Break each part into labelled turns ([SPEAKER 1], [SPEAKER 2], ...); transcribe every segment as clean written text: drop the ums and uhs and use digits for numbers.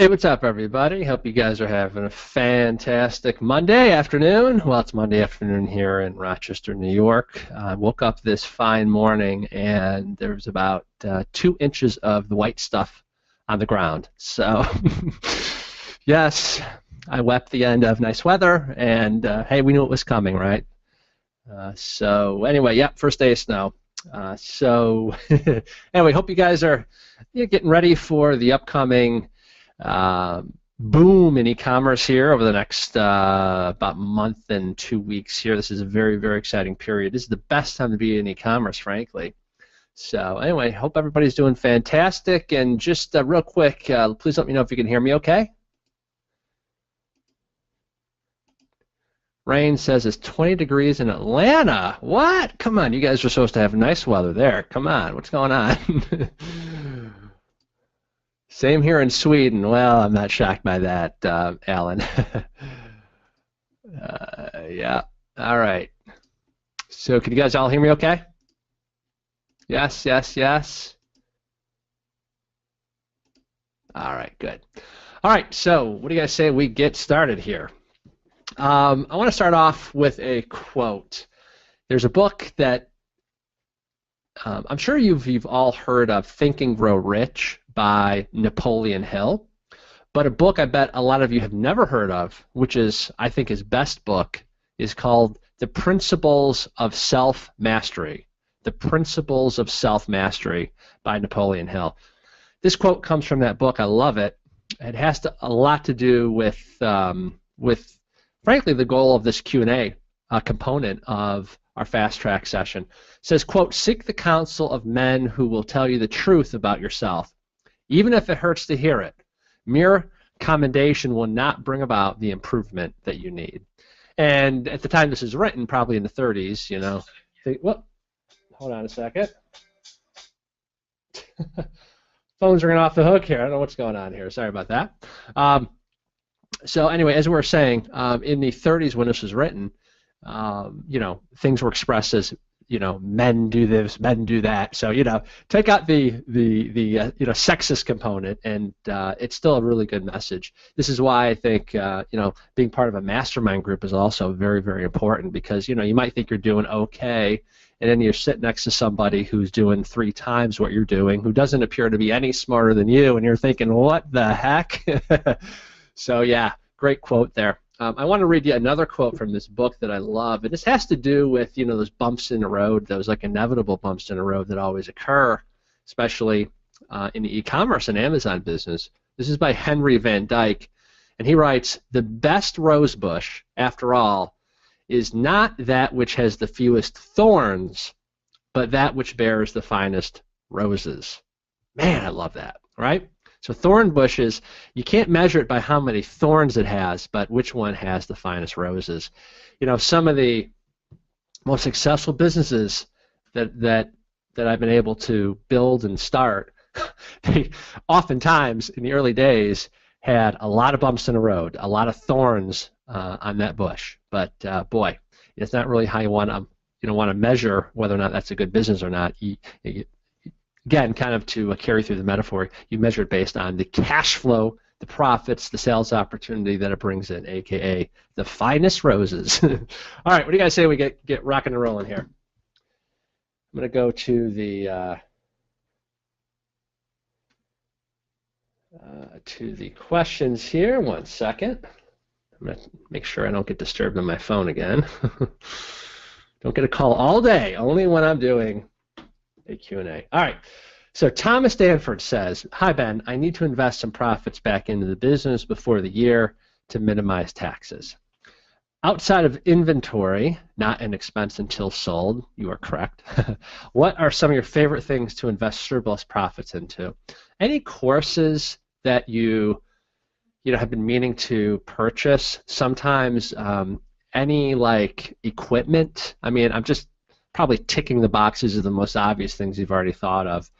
[SPEAKER 1] Hey, what's up, everybody? Hope you guys are having a fantastic Monday afternoon. Well, it's Monday afternoon here in Rochester, New York. I woke up this fine morning and there was about 2 inches of the white stuff on the ground. So, yes, I wept the end of nice weather, and hey, we knew it was coming, right? So, anyway, yeah, first day of snow. So, anyway, hope you guys are getting ready for the upcoming uh, boom in e-commerce here over the next about month and 2 weeks here. This is a very, very exciting period. This is the best time to be in e-commerce, frankly. So anyway, hope everybody's doing fantastic. And just real quick, please let me know if you can hear me okay. Rain says it's 20 degrees in Atlanta. What? Come on, you guys are supposed to have nice weather there. Come on, what's going on? Same here in Sweden. Well, I'm not shocked by that, Alan. Yeah. All right. So can you guys all hear me okay? Yes, yes, yes. All right, good. All right, so what do you guys say we get started here? I want to start off with a quote. There's a book that I'm sure you've all heard of, Think and Grow Rich by Napoleon Hill, but a book I bet a lot of you have never heard of, which is, I think, his best book, is called The Principles of Self-Mastery. The Principles of Self-Mastery by Napoleon Hill. This quote comes from that book. I love it. It has a lot to do with frankly, the goal of this Q&A component of our fast track session. It says, quote, seek the counsel of men who will tell you the truth about yourself, even if it hurts to hear it. Mere commendation will not bring about the improvement that you need. And at the time this is written, probably in the 30s, you know. Well, hold on a second. Phone's ringing off the hook here. I don't know what's going on here. Sorry about that. So anyway, as we were saying, in the 30s when this was written, you know, things were expressed as, you know, men do this, men do that. So, you know, take out the you know, sexist component, and it's still a really good message. This is why I think, you know, being part of a mastermind group is also very, very important, because, you know, you might think you're doing okay, and then you sit next to somebody who's doing 3 times what you're doing, who doesn't appear to be any smarter than you, and you're thinking, what the heck? So yeah, great quote there. I want to read you another quote from this book that I love, and this has to do with, you know, those bumps in the road, those like inevitable bumps in the road that always occur, especially in the e-commerce and Amazon business. This is by Henry Van Dyke, and he writes, the best rose bush, after all, is not that which has the fewest thorns, but that which bears the finest roses. Man, I love that, right? So thorn bushes, you can't measure it by how many thorns it has, but which one has the finest roses. You know, some of the most successful businesses that I've been able to build and start, they oftentimes in the early days had a lot of bumps in the road, a lot of thorns on that bush. But boy, it's not really how you want to measure whether or not that's a good business or not. Again, kind of to carry through the metaphor, you measure it based on the cash flow, the profits, the sales opportunity that it brings in, aka the finest roses. All right, what do you guys say we get rocking and rolling here? I'm going to go to the questions here. 1 second. I'm going to make sure I don't get disturbed on my phone again. Don't get a call all day, only when I'm doing a Q&A. All right. So Thomas Danford says, hi, Ben. I need to invest some profits back into the business before the year to minimize taxes. Outside of inventory, not an expense until sold, you are correct. What are some of your favorite things to invest surplus profits into? Any courses that you have been meaning to purchase? Sometimes any like equipment. I mean, I'm just probably ticking the boxes of the most obvious things you've already thought of.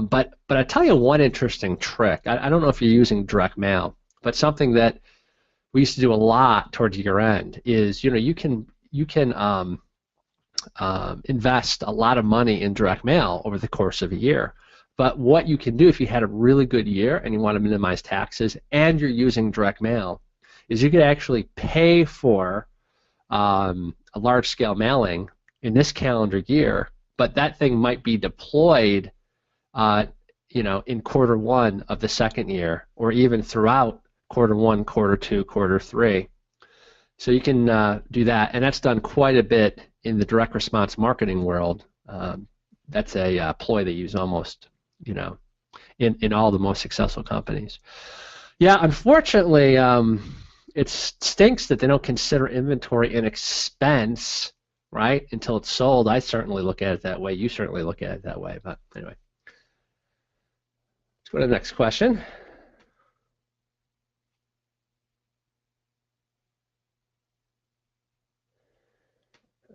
[SPEAKER 1] But I tell you one interesting trick. I don't know if you're using direct mail, but something that we used to do a lot towards year end is, you know, you can invest a lot of money in direct mail over the course of a year. But what you can do if you had a really good year and you want to minimize taxes and you're using direct mail is you could actually pay for a large-scale mailing in this calendar year, but that thing might be deployed in quarter one of the second year, or even throughout quarter one, quarter two, quarter three. So you can do that, and that's done quite a bit in the direct response marketing world. That's a ploy they use almost, in all the most successful companies. Yeah, unfortunately, it stinks that they don't consider inventory an expense, right, until it's sold. I certainly look at it that way. You certainly look at it that way. But anyway, let's go to the next question.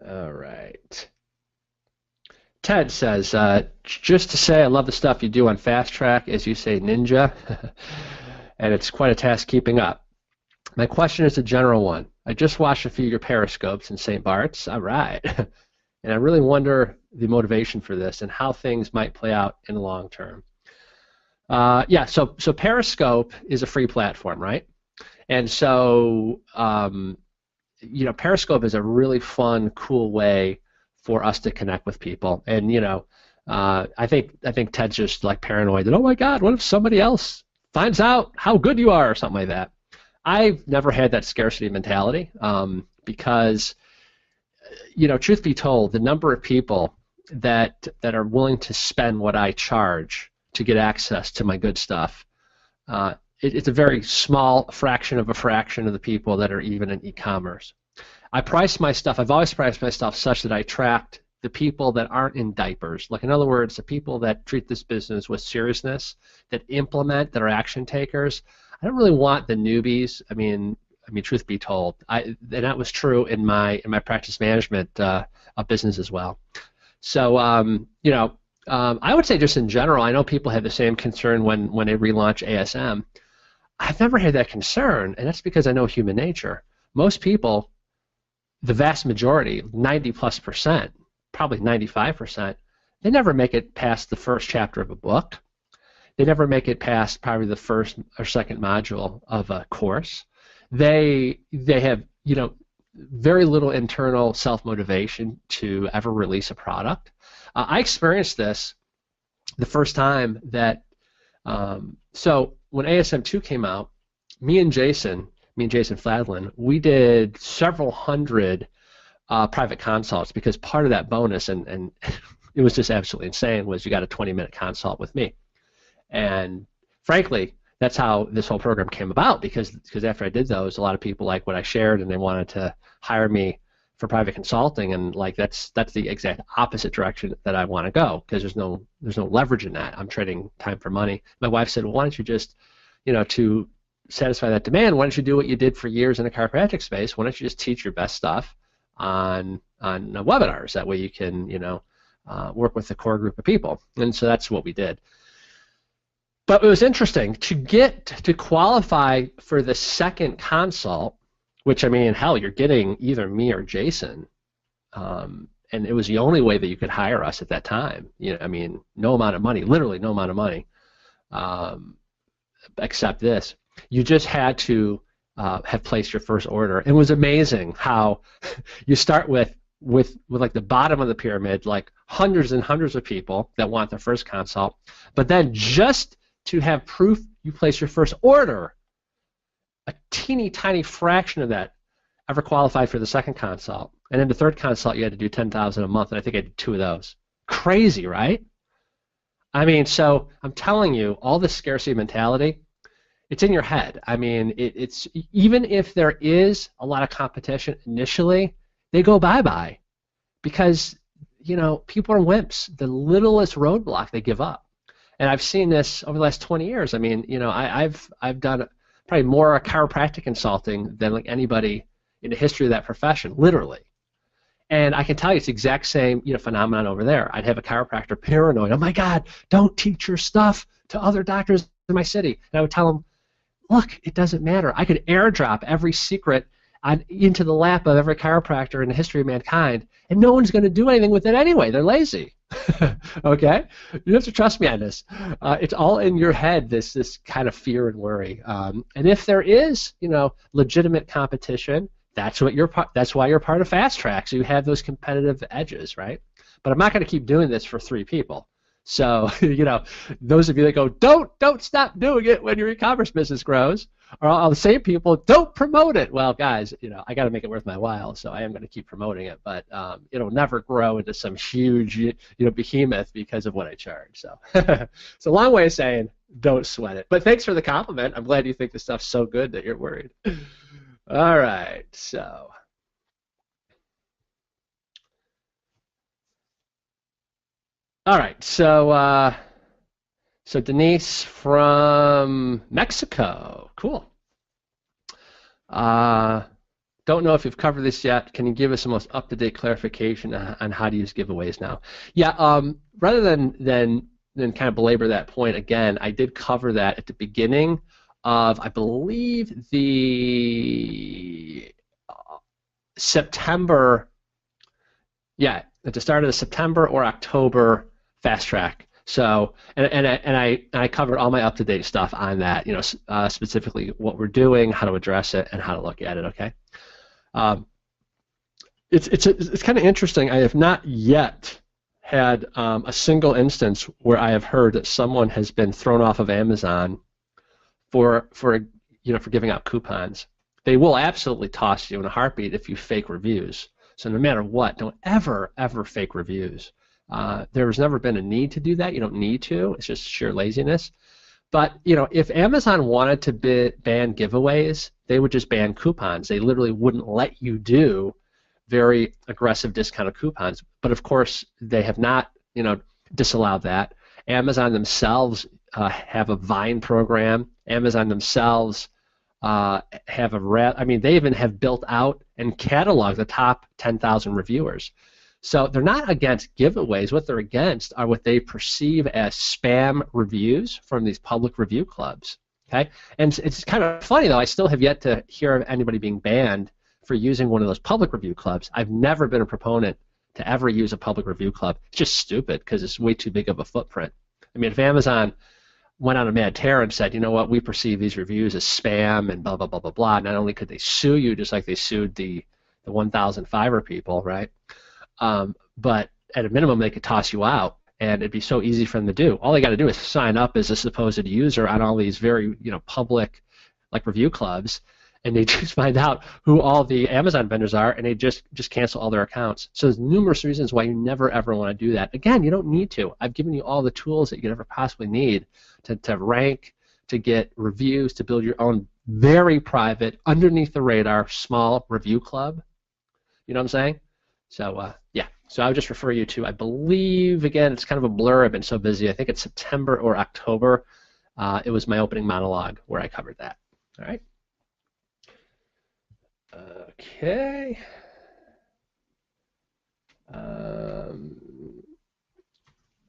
[SPEAKER 1] All right. Ted says, just to say I love the stuff you do on Fast Track, as you say, Ninja, and it's quite a task keeping up. My question is a general one. I just watched a few of your Periscopes in St. Bart's. All right. And I really wonder the motivation for this and how things might play out in the long term. Yeah, so Periscope is a free platform, right? And so, Periscope is a really fun, cool way for us to connect with people. And, I think Ted's just like paranoid that, oh my God, what if somebody else finds out how good you are or something like that? I've never had that scarcity mentality because, truth be told, the number of people that are willing to spend what I charge to get access to my good stuff, it's a very small fraction of the people that are even in e-commerce. I price my stuff, I've always priced my stuff such that I attract the people that aren't in diapers. Like, in other words, the people that treat this business with seriousness, that implement, that are action takers. I don't really want the newbies. I mean, truth be told, and that was true in my practice management business as well. So, I would say just in general, I know people have the same concern when they relaunch ASM. I've never had that concern, and that's because I know human nature. Most people, the vast majority, 90+%, probably 95%, they never make it past the first chapter of a book. They never make it past probably the first or second module of a course. They have, very little internal self-motivation to ever release a product. I experienced this the first time that, so when ASM2 came out, me and Jason Fladlin, we did several hundred private consults, because part of that bonus, and it was just absolutely insane, was you got a 20-minute consult with me. And frankly, that's how this whole program came about, because after I did those, a lot of people liked what I shared and they wanted to hire me for private consulting, and like that's the exact opposite direction that I want to go, because there's no leverage in that. I'm trading time for money. My wife said, well, why don't you just, to satisfy that demand, why don't you do what you did for years in the chiropractic space? Why don't you just teach your best stuff on webinars? That way you can, work with a core group of people. And so that's what we did. But it was interesting to qualify for the second consult, which, I mean, hell, you're getting either me or Jason, and it was the only way that you could hire us at that time. I mean, no amount of money, literally no amount of money, except this. You just had to have placed your first order. It was amazing how you start with like the bottom of the pyramid, like hundreds and hundreds of people that want their first consult, but then just to have proof you place your first order, a teeny tiny fraction of that ever qualified for the second consult. And then the third consult, you had to do $10,000 a month, and I think I did 2 of those. Crazy, right? I mean, so I'm telling you, all this scarcity mentality, it's in your head. I mean, it's even if there is a lot of competition initially, they go bye-bye, because people are wimps. The littlest roadblock, they give up. And I've seen this over the last 20 years. I mean, I've done probably more chiropractic consulting than like anybody in the history of that profession, literally. And I can tell you it's the exact same phenomenon over there. I'd have a chiropractor paranoid. Oh my God, don't teach your stuff to other doctors in my city. And I would tell them, look, it doesn't matter. I could airdrop every secret into the lap of every chiropractor in the history of mankind, and no one's going to do anything with it anyway. They're lazy. Okay? You have to trust me on this. It's all in your head, this kind of fear and worry. And if there is, legitimate competition, that's why you're part of Fast Track, so you have those competitive edges, right? But I'm not going to keep doing this for 3 people. So, those of you that go, don't stop doing it when your e-commerce business grows, or all the same people, don't promote it. Well, guys, I got to make it worth my while, so I am going to keep promoting it, but it'll never grow into some huge, behemoth because of what I charge. So, it's a long way of saying, don't sweat it. But thanks for the compliment. I'm glad you think this stuff's so good that you're worried. All right, so. All right, so Denise from Mexico, cool. Don't know if you've covered this yet. Can you give us the most up-to-date clarification on how to use giveaways now? Yeah, rather than kind of belabor that point again, I did cover that at the beginning of, I believe, the September. Yeah, at the start of the September or October Fast Track. So, and I covered all my up-to-date stuff on that, specifically what we're doing, how to address it, and how to look at it, okay? It's kind of interesting. I have not yet had a single instance where I have heard that someone has been thrown off of Amazon for giving out coupons. They will absolutely toss you in a heartbeat if you fake reviews. So no matter what, don't ever fake reviews. There's never been a need to do that. You don't need to. It's just sheer laziness. But if Amazon wanted to ban giveaways, they would just ban coupons. They literally wouldn't let you do very aggressive discounted coupons. But of course, they have not disallowed that. Amazon themselves have a Vine program. Amazon themselves have they even have built out and cataloged the top 10,000 reviewers. So they're not against giveaways. What they're against are what they perceive as spam reviews from these public review clubs. Okay, and it's kind of funny though. I still have yet to hear of anybody being banned for using one of those public review clubs. I've never been a proponent to ever use a public review club. It's just stupid because it's way too big of a footprint. I mean, if Amazon went on a mad tear and said, you know what, we perceive these reviews as spam and blah, blah, blah, blah, blah, not only could they sue you just like they sued the 1,000 Fiverr people, right? But at a minimum, they could toss you out, and it'd be so easy for them to do. All they got to do is sign up as a supposed user on all these very public review clubs, and they just find out who all the Amazon vendors are, and they just cancel all their accounts. So there's numerous reasons why you never ever want to do that. Again, you don't need to. I've given you all the tools that you could ever possibly need to rank, to get reviews, to build your own very private, underneath the radar, small review club. You know what I'm saying? So yeah. So I would just refer you to, I believe, again, it's kind of a blur. I've been so busy. I think it's September or October. It was my opening monologue where I covered that. All right. Okay.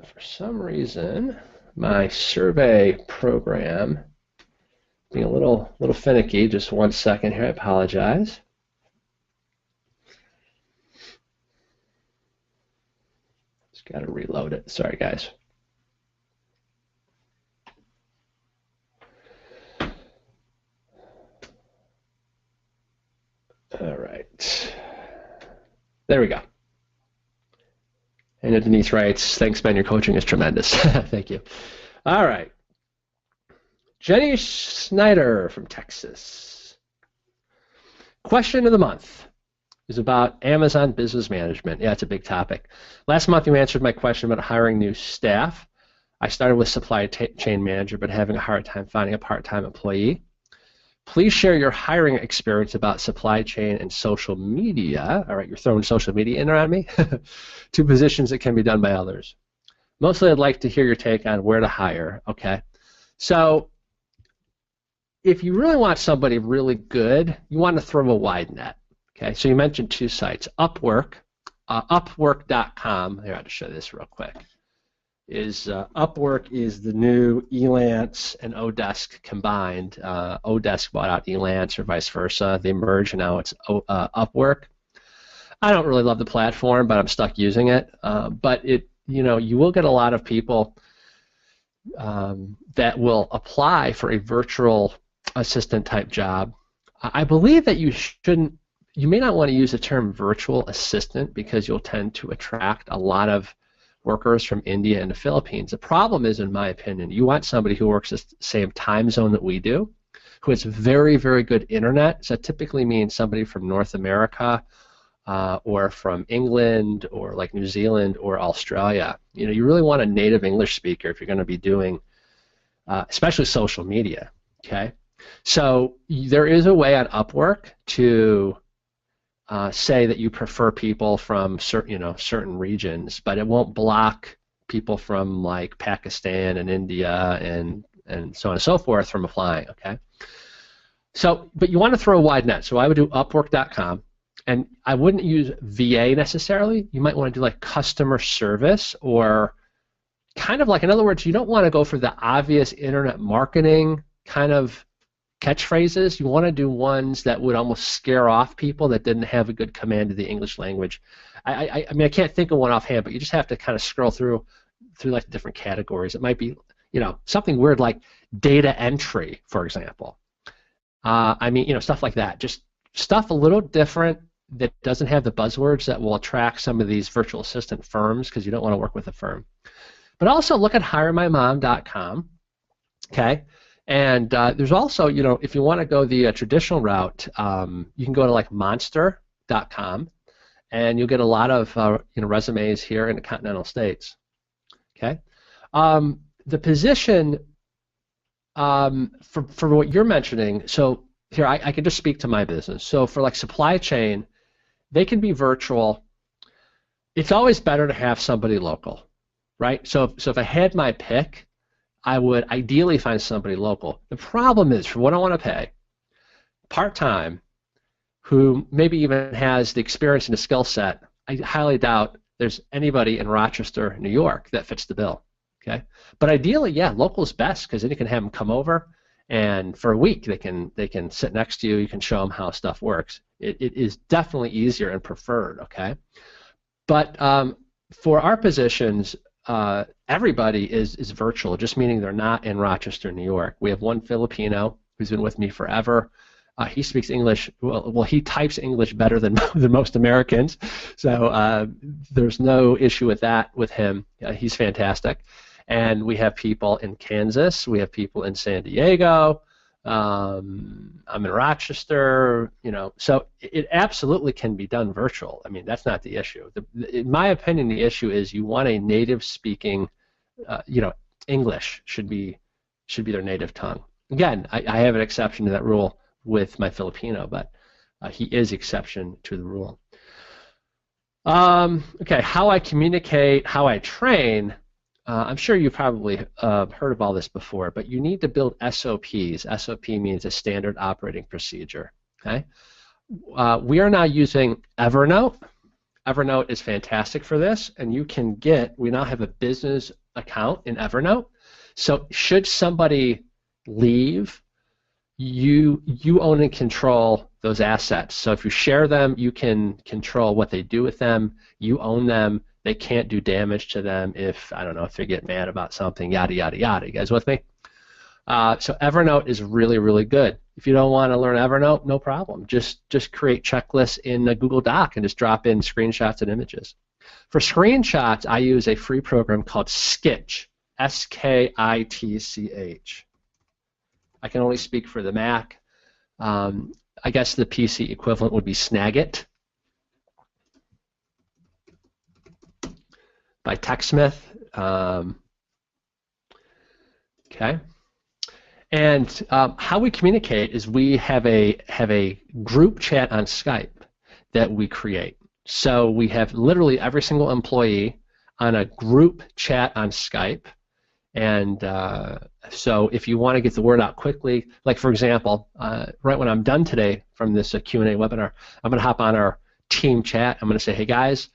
[SPEAKER 1] For some reason, my survey program being a little finicky. Just 1 second here. I apologize. Just got to reload it. Sorry, guys. All right. There we go. And Denise writes, thanks, Ben, your coaching is tremendous. Thank you. All right. Jenny Snyder from Texas. Question of the month is about Amazon Business Management. Yeah, it's a big topic. Last month you answered my question about hiring new staff. I started with supply chain manager, but having a hard time finding a part-time employee. Please share your hiring experience about supply chain and social media. All right, you're throwing social media in around me. Two positions that can be done by others. Mostly I'd like to hear your take on where to hire. Okay, so if you really want somebody really good, you want to throw a wide net. Okay, so you mentioned 2 sites, Upwork, Upwork.com. Here, I'll just show this real quick. Upwork is the new Elance and Odesk combined. Odesk bought out Elance or vice versa. They merged, and now it's Upwork. I don't really love the platform, but I'm stuck using it. But you will get a lot of people that will apply for a virtual assistant type job. I believe that you may not want to use the term virtual assistant because you'll tend to attract a lot of workers from India and the Philippines. The problem is, in my opinion, you want somebody who works the same time zone that we do, who has very, very good internet. So that typically means somebody from North America or from England or like New Zealand or Australia. You really want a native English speaker if you're going to be doing, especially social media. Okay, so there is a way on Upwork to say that you prefer people from certain regions, but it won't block people from like Pakistan and India and so on and so forth from applying. Okay, so but you want to throw a wide net. So I would do Upwork.com, and I wouldn't use VA necessarily. You might want to do like customer service, or kind of like, in other words, you don't want to go for the obvious internet marketing kind of catchphrases. You want to do ones that would almost scare off people that didn't have a good command of the English language. I mean, I can't think of one offhand, but you just have to kind of scroll through like different categories. It might be, something weird like data entry, for example. I mean, stuff like that. Just stuff a little different that doesn't have the buzzwords that will attract some of these virtual assistant firms, because you don't want to work with a firm. But also look at HireMyMom.com. Okay. And there's also, if you want to go the traditional route, you can go to like Monster.com, and you'll get a lot of resumes here in the continental states. Okay, the position for what you're mentioning. So here I can just speak to my business. So for like supply chain, they can be virtual. It's always better to have somebody local, right? So if I had my pick, I would ideally find somebody local. The problem is, for what I want to pay, part-time, who maybe even has the experience and the skill set, I highly doubt there's anybody in Rochester, New York that fits the bill. Okay, but ideally, yeah, local is best, because then you can have them come over, and for a week they can sit next to you. You can show them how stuff works. It is definitely easier and preferred. Okay, but for our positions, everybody is virtual, just meaning they're not in Rochester, New York. We have one Filipino who's been with me forever. He speaks English. Well, he types English better than most Americans, so there's no issue with that with him. He's fantastic. And we have people in Kansas. We have people in San Diego. I'm in Rochester. So it absolutely can be done virtual. I mean, that's not the issue. In my opinion, the issue is you want a native speaking. English should be their native tongue. Again, I have an exception to that rule with my Filipino, but he is exception to the rule. Okay, how I communicate, how I train. I'm sure you've probably heard of all this before, but you need to build SOPs. SOP means a standard operating procedure. Okay, we are now using Evernote. Evernote is fantastic for this, and we now have a business account in Evernote. So should somebody leave, you own and control those assets. So if you share them, you can control what they do with them. You own them. They can't do damage to them if, I don't know, if they get mad about something, yada, yada, yada. You guys with me? So Evernote is really, really good. If you don't want to learn Evernote, no problem. Just create checklists in a Google Doc and just drop in screenshots and images. For screenshots, I use a free program called Skitch, S-K-I-T-C-H. I can only speak for the Mac. I guess the PC equivalent would be Snagit by TechSmith. Okay. And how we communicate is we have a group chat on Skype that we create. So we have literally every single employee on a group chat on Skype. And so if you want to get the word out quickly, like for example, right when I'm done today from this Q&A webinar, I'm going to hop on our team chat. I'm going to say, hey guys,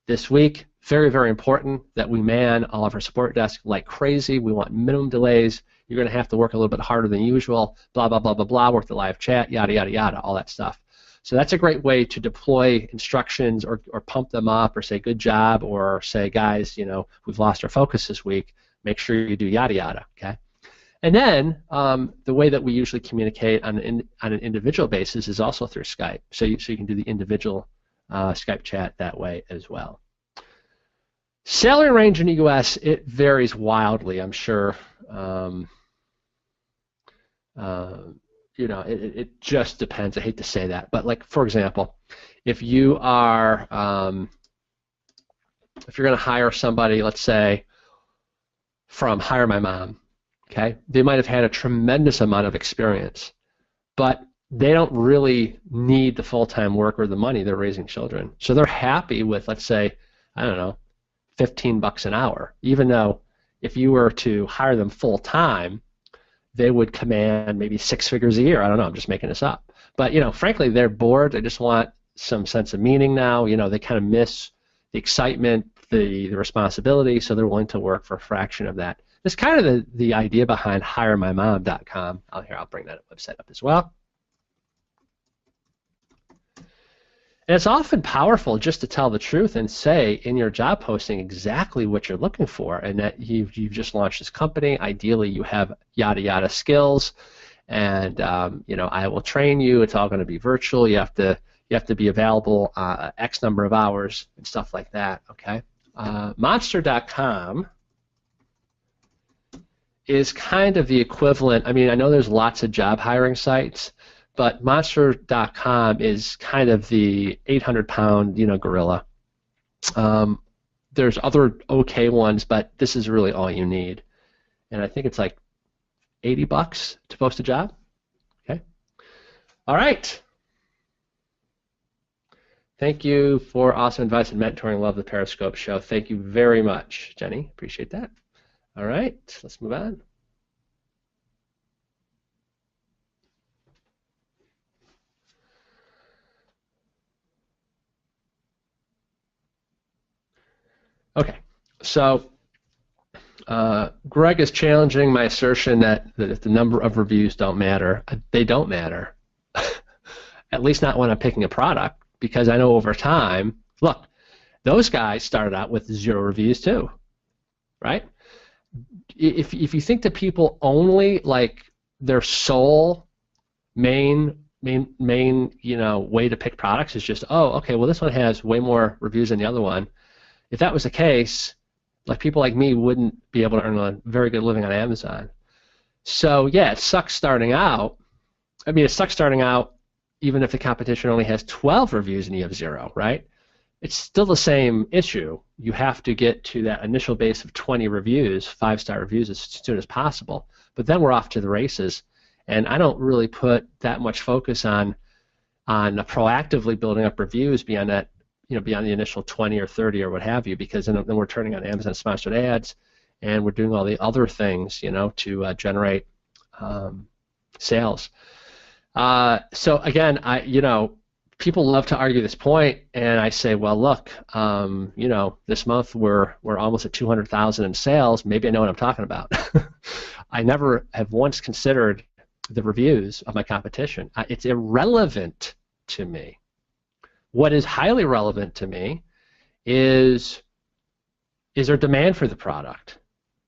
[SPEAKER 1] this week. Very, very important that we man all of our support desks like crazy. We want minimum delays. You're going to have to work a little bit harder than usual, blah, blah, blah, blah, blah, work the live chat, yada, yada, yada, all that stuff. So that's a great way to deploy instructions or pump them up or say good job or say, guys, you know, we've lost our focus this week. Make sure you do yada, yada, okay? And then the way that we usually communicate on an individual basis is also through Skype. So you can do the individual Skype chat that way as well. Salary range in the U.S., it varies wildly, I'm sure. You know, it just depends. I hate to say that, but like for example, if you are if you're going to hire somebody, let's say from Hire My Mom, okay, they might have had a tremendous amount of experience, but they don't really need the full-time work or the money. They're raising children, so they're happy with, let's say, I don't know, $15 an hour, even though if you were to hire them full-time, they would command maybe 6 figures a year. I don't know, I'm just making this up. But, you know, frankly, they're bored. They just want some sense of meaning now. You know, they kind of miss the excitement, the responsibility, so they're willing to work for a fraction of that. That's kind of the idea behind HireMyMom.com. I'll bring that website up as well. And it's often powerful just to tell the truth and say in your job posting exactly what you're looking for, and that you've just launched this company. Ideally, you have yada yada skills, and you know, I will train you. It's all going to be virtual. You have to be available X number of hours and stuff like that. Okay, Monster.com is kind of the equivalent. I mean, I know there's lots of job hiring sites, but Monster.com is kind of the 800-pound, you know, gorilla. There's other okay ones, but this is really all you need. And I think it's like $80 to post a job. Okay. All right. Thank you for awesome advice and mentoring. Love the Periscope show. Thank you very much, Jenny. Appreciate that. All right. Let's move on. Okay, so Greg is challenging my assertion that if the number of reviews don't matter, they don't matter. At least not when I'm picking a product, because I know over time, look, those guys started out with 0 reviews too, right? If you think that people only like their sole main you know way to pick products is just, oh, okay, well this one has way more reviews than the other one. If that was the case, like people like me wouldn't be able to earn a very good living on Amazon. So yeah, it sucks starting out. I mean, it sucks starting out even if the competition only has 12 reviews and you have 0, right? It's still the same issue. You have to get to that initial base of 20 reviews, 5-star reviews, as soon as possible. But then we're off to the races. And I don't really put that much focus on proactively building up reviews beyond that, you know, beyond the initial 20 or 30 or what have you, because then we're turning on Amazon sponsored ads, and we're doing all the other things, you know, to generate sales. So again, you know, people love to argue this point, and I say, well, look, you know, this month we're almost at 200,000 in sales. Maybe I know what I'm talking about. I never have once considered the reviews of my competition. It's irrelevant to me. What is highly relevant to me is there demand for the product?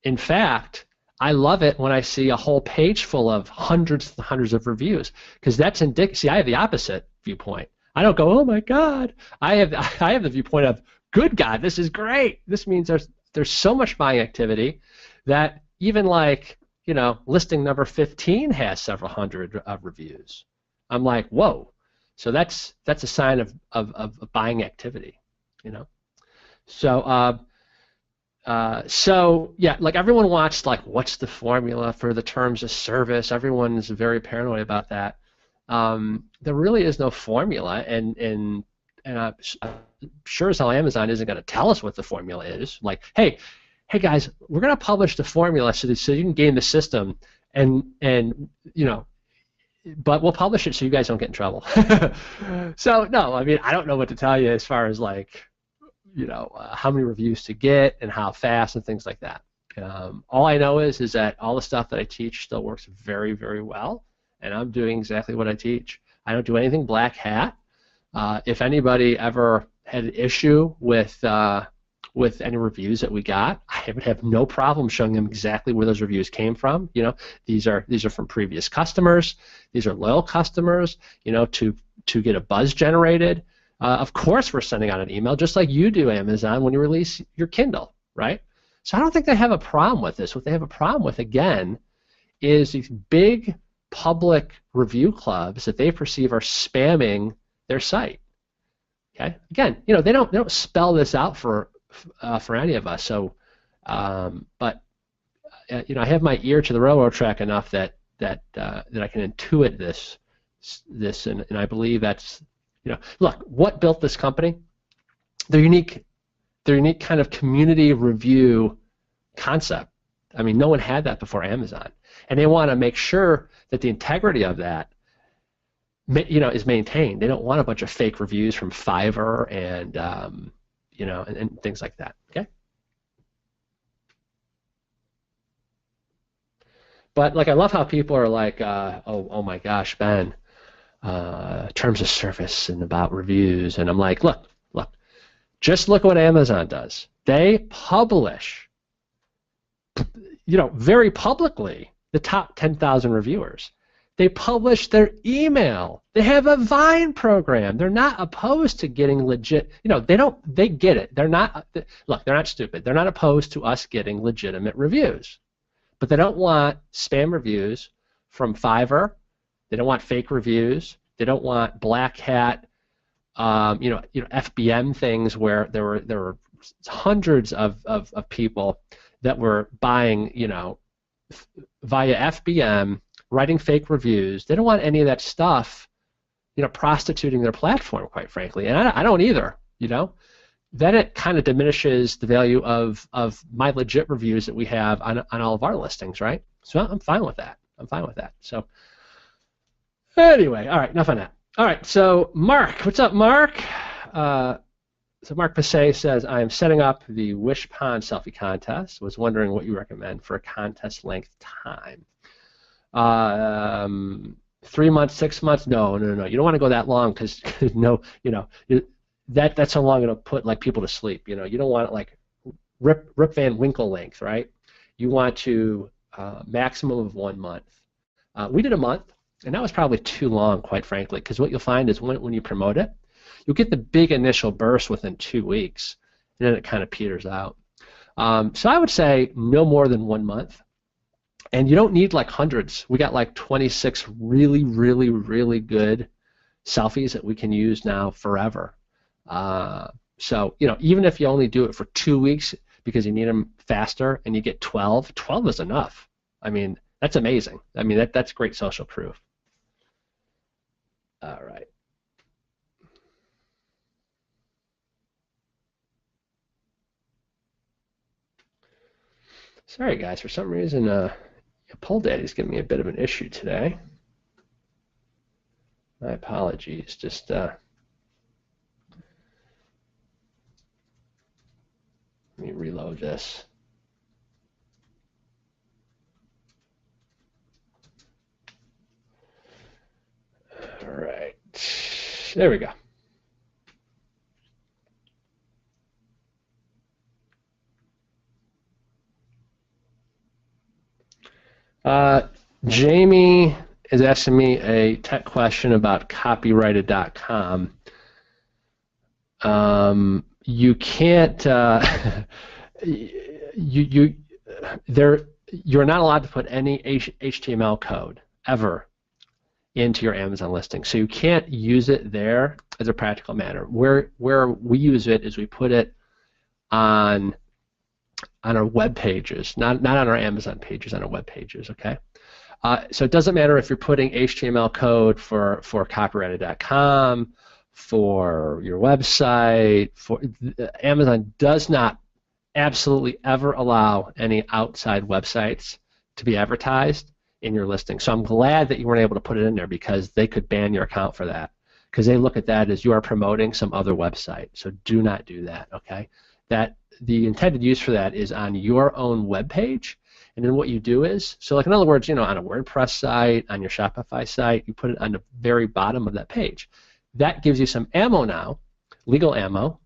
[SPEAKER 1] In fact, I love it when I see a whole page full of hundreds and hundreds of reviews, because that's indicative. See, I have the opposite viewpoint. I don't go, oh my God. I have the viewpoint of, good God, this is great. This means there's so much buying activity that even like, you know, listing number 15 has several hundred of reviews. I'm like, whoa. So that's a sign of buying activity, you know. So so yeah, like everyone wants like, what's the formula for the terms of service? Everyone's very paranoid about that. There really is no formula, and I'm sure as hell Amazon isn't going to tell us what the formula is. Like, hey guys, we're going to publish the formula so you can game the system, and you know. But we'll publish it so you guys don't get in trouble. So no, I mean, I don't know what to tell you as far as like, how many reviews to get and how fast and things like that. All I know is that all the stuff that I teach still works very, very well, and I'm doing exactly what I teach. I don't do anything black hat. If anybody ever had an issue with any reviews that we got, I would have no problem showing them exactly where those reviews came from. These are from previous customers. These are loyal customers. To get a buzz generated. Of course, we're sending out an email just like you do, Amazon, when you release your Kindle, right? So I don't think they have a problem with this. What they have a problem with, again, is these big public review clubs that they perceive are spamming their site. Okay. Again, they don't spell this out for any of us. So, but I have my ear to the railroad track enough that I can intuit this, and I believe that's look, what built this company? Their unique kind of community review concept. I mean, no one had that before Amazon, and they want to make sure that the integrity of that is maintained. They don't want a bunch of fake reviews from Fiverr and and things like that. Okay. But I love how people are like, oh my gosh, Ben, terms of service and about reviews, and I'm like, look, just look at what Amazon does. They publish, very publicly the top 10,000 reviewers. They publish their email. They have a Vine program. They're not opposed to getting legit. They get it. They're not. Look, they're not stupid. They're not opposed to us getting legitimate reviews, but they don't want spam reviews from Fiverr. They don't want fake reviews. They don't want black hat, FBM things where there were hundreds of people that were buying, via FBM, writing fake reviews. They don't want any of that stuff, prostituting their platform, quite frankly. And I don't either, Then it kind of diminishes the value of my legit reviews that we have on all of our listings, right? So I'm fine with that. So anyway, all right, enough on that. All right, so Mark, what's up, Mark? So Mark Passay says, I am setting up the Wish Pond selfie contest. Was wondering what you recommend for a contest length time. 3 months, 6 months? No. You don't want to go that long because that's so long it'll put people to sleep. You don't want it like Rip Van Winkle length, right? You want to maximum of 1 month. We did a month, and that was probably too long, quite frankly, because what you'll find is when you promote it, you'll get the big initial burst within 2 weeks, and then it kind of peters out. So I would say no more than 1 month. And you don't need hundreds. We got 26 really, really, really good selfies that we can use now forever. So even if you only do it for 2 weeks because you need them faster and you get 12 is enough. I mean, that's amazing. I mean, that's great social proof. All right. Sorry, guys. For some reason, Poll Daddy's giving me a bit of an issue today. My apologies. Just let me reload this. All right. There we go. Jamie is asking me a tech question about copyrighted.com. You can't you're not allowed to put any HTML code ever into your Amazon listing, so you can't use it there as a practical matter. Where we use it is we put it on our web pages, not on our Amazon pages, on our web pages, okay? So it doesn't matter if you're putting HTML code for copyrighted.com, for your website, Amazon does not absolutely ever allow any outside websites to be advertised in your listing. So I'm glad that you weren't able to put it in there because they could ban your account for that. because they look at that as you are promoting some other website. So do not do that, okay? That the intended use for that is on your own web page, and then what you do is, so like in other words, you know, on a WordPress site, on your Shopify site, you put it on the very bottom of that page. That gives you some ammo now, legal ammo,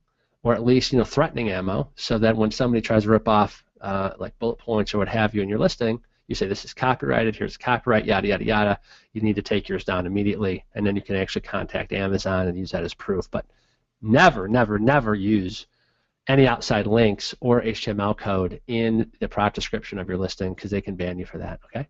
[SPEAKER 1] or at least, you know, threatening ammo, so that when somebody tries to rip off like bullet points or what have you in your listing, you say this is copyrighted, here's copyright, yada, yada, yada. You need to take yours down immediately, and then you can actually contact Amazon and use that as proof. But never, never, never use any outside links or HTML code in the product description of your listing, because they can ban you for that, okay?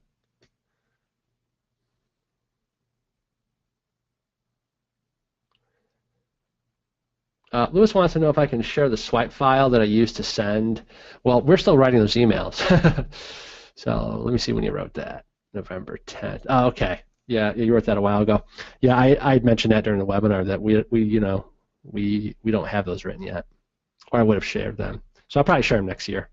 [SPEAKER 1] Lewis wants to know if I can share the swipe file that I used to send. Well, we're still writing those emails. So let me see when you wrote that. November 10th. Oh, okay. Yeah, you wrote that a while ago. Yeah, I mentioned that during the webinar that we don't have those written yet, or I would have shared them. So I'll probably share them next year.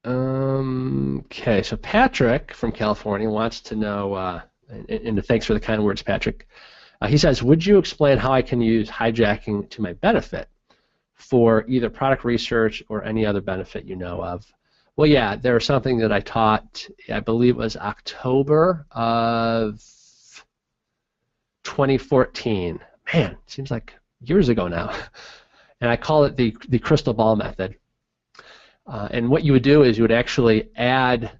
[SPEAKER 1] Okay, so Patrick from California wants to know, and thanks for the kind words, Patrick. He says, would you explain how I can use hijacking to my benefit for either product research or any other benefit you know of? Well, yeah, there's something that I taught, I believe it was October of 2014. Man, it seems like years ago now. And I call it the crystal ball method. And what you would do is you would actually add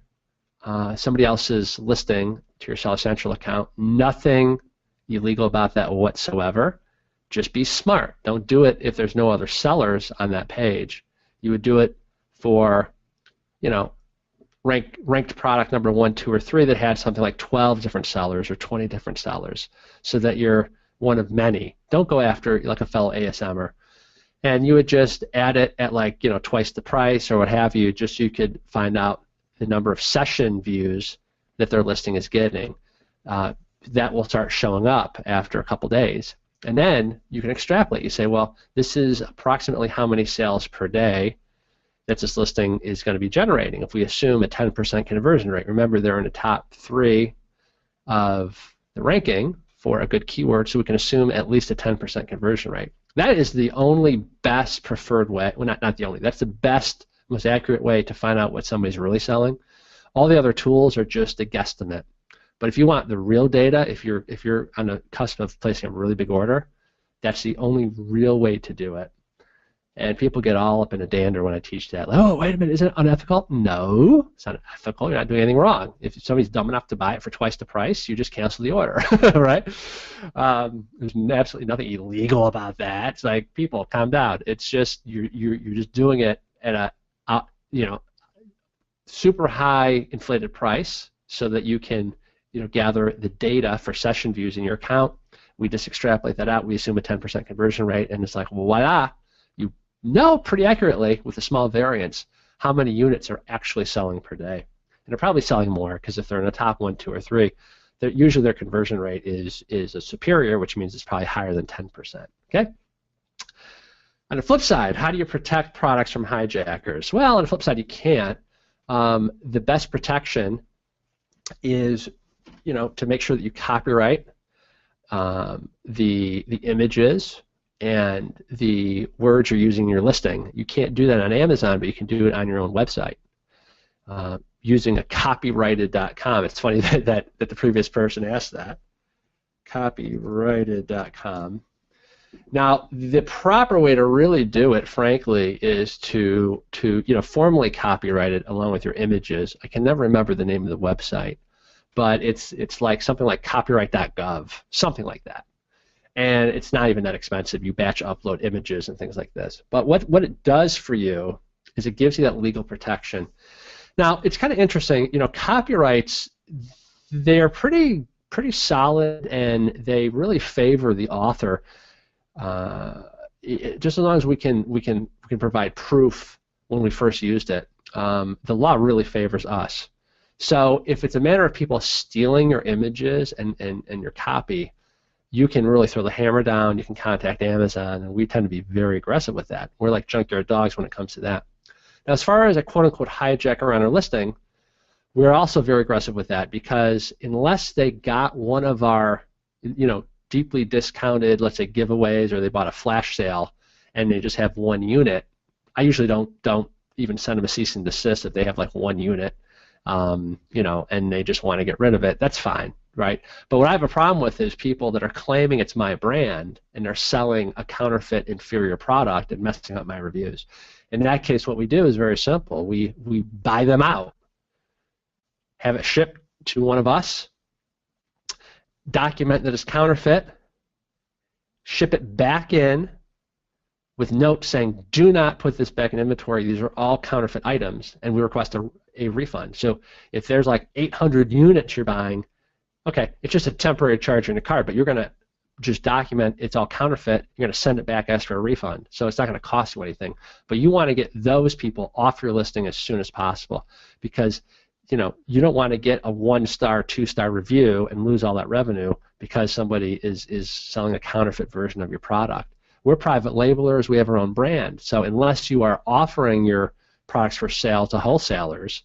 [SPEAKER 1] somebody else's listing to your Seller Central account. Nothing illegal about that whatsoever. Just be smart. Don't do it if there's no other sellers on that page. You would do it for, you know, ranked product number 1, 2, or 3 that had something like 12 different sellers or 20 different sellers, so that you're one of many. Don't go after like a fellow ASMer. And you would just add it at, like, you know, twice the price or what have you, just so you could find out the number of session views that their listing is getting. That will start showing up after a couple days. And then you can extrapolate. You say, well, this is approximately how many sales per day that this listing is going to be generating. If we assume a 10% conversion rate, remember they're in the top 3 of the ranking for a good keyword, so we can assume at least a 10% conversion rate. That is the only best preferred way, well, not the only, that's the best, most accurate way to find out what somebody's really selling. All the other tools are just a guesstimate. But if you want the real data, if you're on the cusp of placing a really big order, that's the only real way to do it. And people get all up in a dander when I teach that. Like, oh, wait a minute, isn't it unethical? No, it's not ethical. You're not doing anything wrong. If somebody's dumb enough to buy it for twice the price, you just cancel the order, right? There's absolutely nothing illegal about that. It's like, people, calm down. It's just you're just doing it at a super high inflated price, so that you can gather the data for session views in your account. We just extrapolate that out. We assume a 10% conversion rate, and it's like, well, voila, you know pretty accurately with a small variance how many units are actually selling per day. And they're probably selling more, because if they're in the top 1, 2, or 3, usually their conversion rate is a superior, which means it's probably higher than 10%. Okay. On the flip side, how do you protect products from hijackers? Well, on the flip side, you can't. The best protection is to make sure that you copyright the images and the words you're using in your listing. You can't do that on Amazon, but you can do it on your own website using a copyrighted.com. It's funny that the previous person asked that. Copyrighted.com. Now, the proper way to really do it, frankly, is to formally copyright it along with your images. I can never remember the name of the website, but it's like something like copyright.gov, something like that. And it's not even that expensive. You batch upload images and things like this. But what it does for you is it gives you that legal protection. Now, it's kind of interesting. Copyrights, they're pretty solid, and they really favor the author. Just as long as we can provide proof when we first used it, the law really favors us. So if it's a matter of people stealing your images and your copy, you can really throw the hammer down. You can contact Amazon, and we tend to be very aggressive with that. We're like junkyard dogs when it comes to that. Now, as far as a quote-unquote hijacker on our listing, we're also very aggressive with that because unless they got one of our, deeply discounted, let's say, giveaways, or they bought a flash sale and they just have one unit, I usually don't even send them a cease and desist if they have like one unit, and they just want to get rid of it. That's fine, right? But what I have a problem with is people that are claiming it's my brand and they're selling a counterfeit, inferior product and messing up my reviews. In that case, what we do is very simple. We buy them out, have it shipped to one of us, document that it's counterfeit, ship it back in with notes saying, do not put this back in inventory. These are all counterfeit items, and we request a refund. So if there's like 800 units you're buying, okay, it's just a temporary charge in the card, but you're going to just document it's all counterfeit. You're going to send it back, ask for a refund. So it's not going to cost you anything. But you want to get those people off your listing as soon as possible because you don't want to get a 1-star, 2-star review and lose all that revenue because somebody is selling a counterfeit version of your product. We're private labelers. We have our own brand. So unless you are offering your products for sale to wholesalers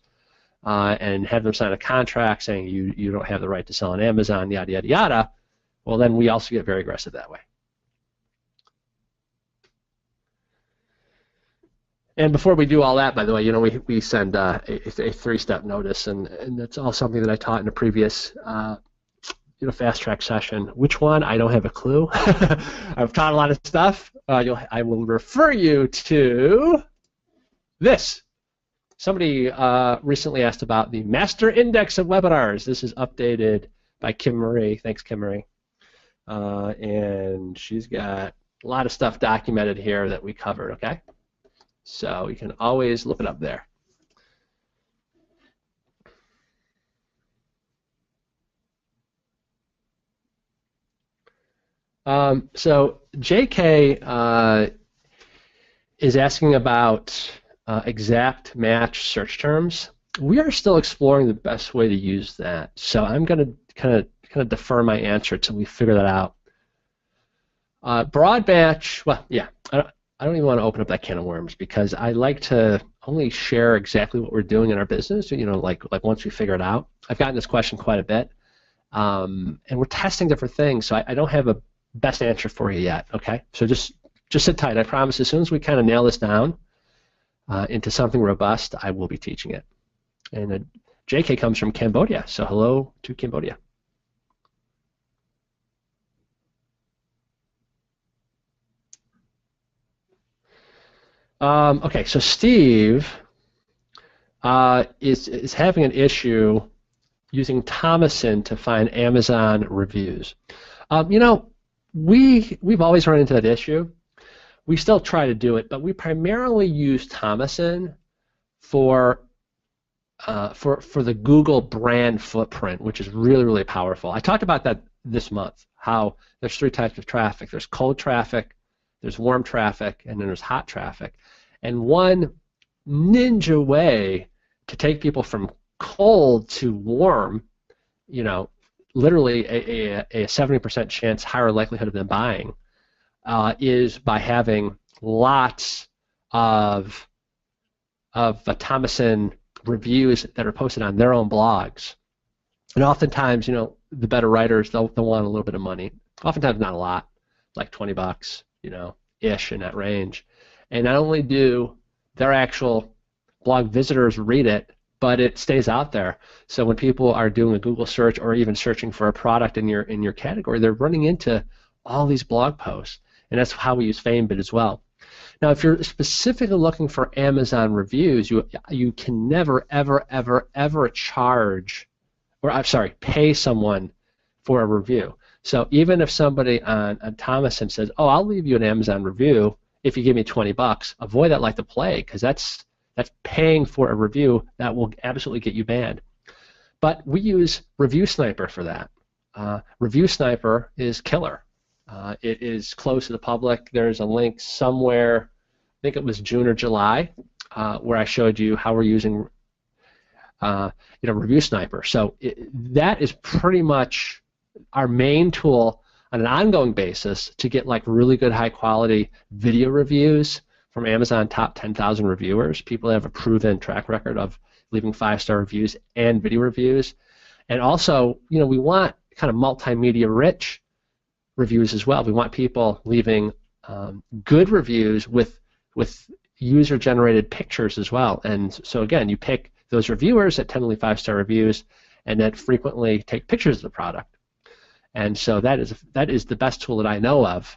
[SPEAKER 1] and have them sign a contract saying you don't have the right to sell on Amazon, yada, yada, yada, well, then we also get very aggressive that way. And before we do all that, by the way, we send a 3-step notice, and that's all something that I taught in a previous fast track session. Which one? I don't have a clue. I've taught a lot of stuff. I will refer you to this. Somebody recently asked about the master index of webinars. This is updated by Kim Marie. Thanks, Kim Marie. And she's got a lot of stuff documented here that we covered, okay? So you can always look it up there. So JK is asking about exact match search terms. We are still exploring the best way to use that. So I'm going to kind of defer my answer till we figure that out. Broad match, well, yeah, I don't even want to open up that can of worms because I like to only share exactly what we're doing in our business, like once we figure it out. I've gotten this question quite a bit, and we're testing different things, so I don't have a best answer for you yet, okay? So just sit tight. I promise as soon as we kind of nail this down into something robust, I will be teaching it. And JK comes from Cambodia, so hello to Cambodia. Okay, so Steve is having an issue using Thomason to find Amazon reviews. We've always run into that issue. We still try to do it, but we primarily use Thomason for the Google brand footprint, which is really, really powerful. I talked about that this month, how there's 3 types of traffic. There's cold traffic, there's warm traffic, and then there's hot traffic. And one ninja way to take people from cold to warm, literally a 70% chance, higher likelihood of them buying, is by having lots of Thomason reviews that are posted on their own blogs. And oftentimes, the better writers, they'll want a little bit of money. Oftentimes not a lot, like $20, ish in that range. And not only do their actual blog visitors read it, but it stays out there. So when people are doing a Google search or even searching for a product in your category, they're running into all these blog posts. And that's how we use FameBid as well. Now, if you're specifically looking for Amazon reviews, you can never, ever, ever, ever charge, or I'm sorry, pay someone for a review. So even if somebody on Thomason says, "Oh, I'll leave you an Amazon review if you give me $20," avoid that like the plague, because that's paying for a review that will absolutely get you banned. But we use Review Sniper for that. Review Sniper is killer. It is closed to the public. There's a link somewhere, I think it was June or July, where I showed you how we're using Review Sniper. So that is pretty much our main tool on an ongoing basis to get like really good high quality video reviews from Amazon top 10,000 reviewers. People that have a proven track record of leaving 5-star reviews and video reviews. And also, you know, we want kind of multimedia rich reviews as well. We want people leaving good reviews with user-generated pictures as well. And so again, you pick those reviewers that tend to leave 5-star reviews and that frequently take pictures of the product. And so that is the best tool that I know of.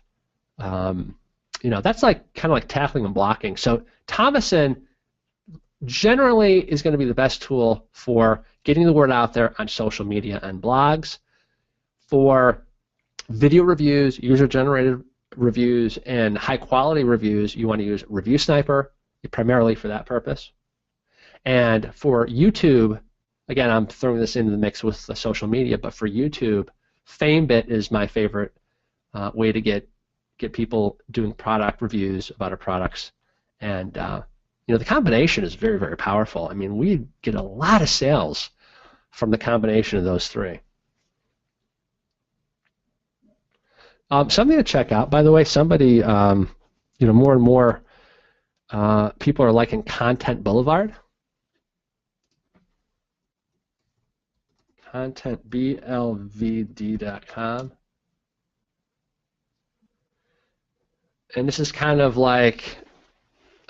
[SPEAKER 1] You know, that's like kind of like tackling and blocking. So Thomason generally is going to be the best tool for getting the word out there on social media and blogs. For video reviews, user-generated reviews, and high-quality reviews, you want to use Review Sniper primarily for that purpose. And for YouTube, again, I'm throwing this into the mix with the social media, but for YouTube, FameBit is my favorite way to get people doing product reviews about our products. And you know, the combination is very, very powerful. I mean, we get a lot of sales from the combination of those three. Something to check out, by the way, somebody, you know, more and more people are liking Content Boulevard. ContentBLVD.com. And this is kind of like,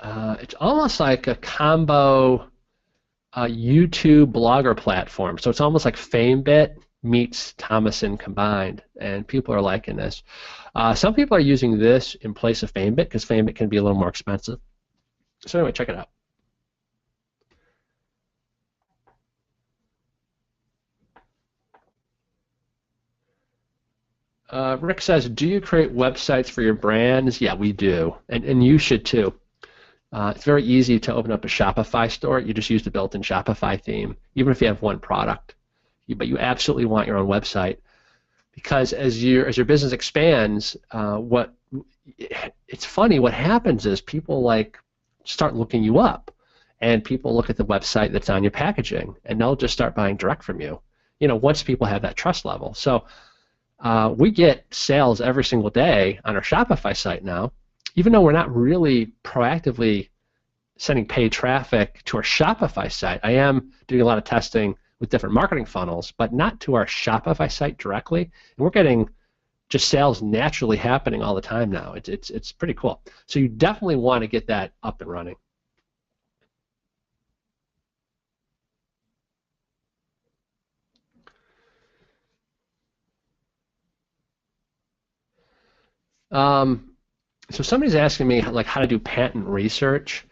[SPEAKER 1] it's almost like a combo YouTube blogger platform. So it's almost like FameBit meets Thomason combined, and people are liking this. Some people are using this in place of FameBit because FameBit can be a little more expensive. So anyway, check it out. Rick says, do you create websites for your brands? Yeah, we do, and you should too. It's very easy to open up a Shopify store. You just use the built-in Shopify theme, even if you have one product. But you absolutely want your own website, because as your business expands, it's funny, what happens is people like start looking you up, and people look at the website that's on your packaging, and they'll just start buying direct from you. You know, once people have that trust level. So we get sales every single day on our Shopify site now, even though we're not really proactively sending paid traffic to our Shopify site. I am doing a lot of testing with different marketing funnels, but not to our Shopify site directly. And we're getting just sales naturally happening all the time now. It's pretty cool. So you definitely want to get that up and running. So somebody's asking me like how to do patent research.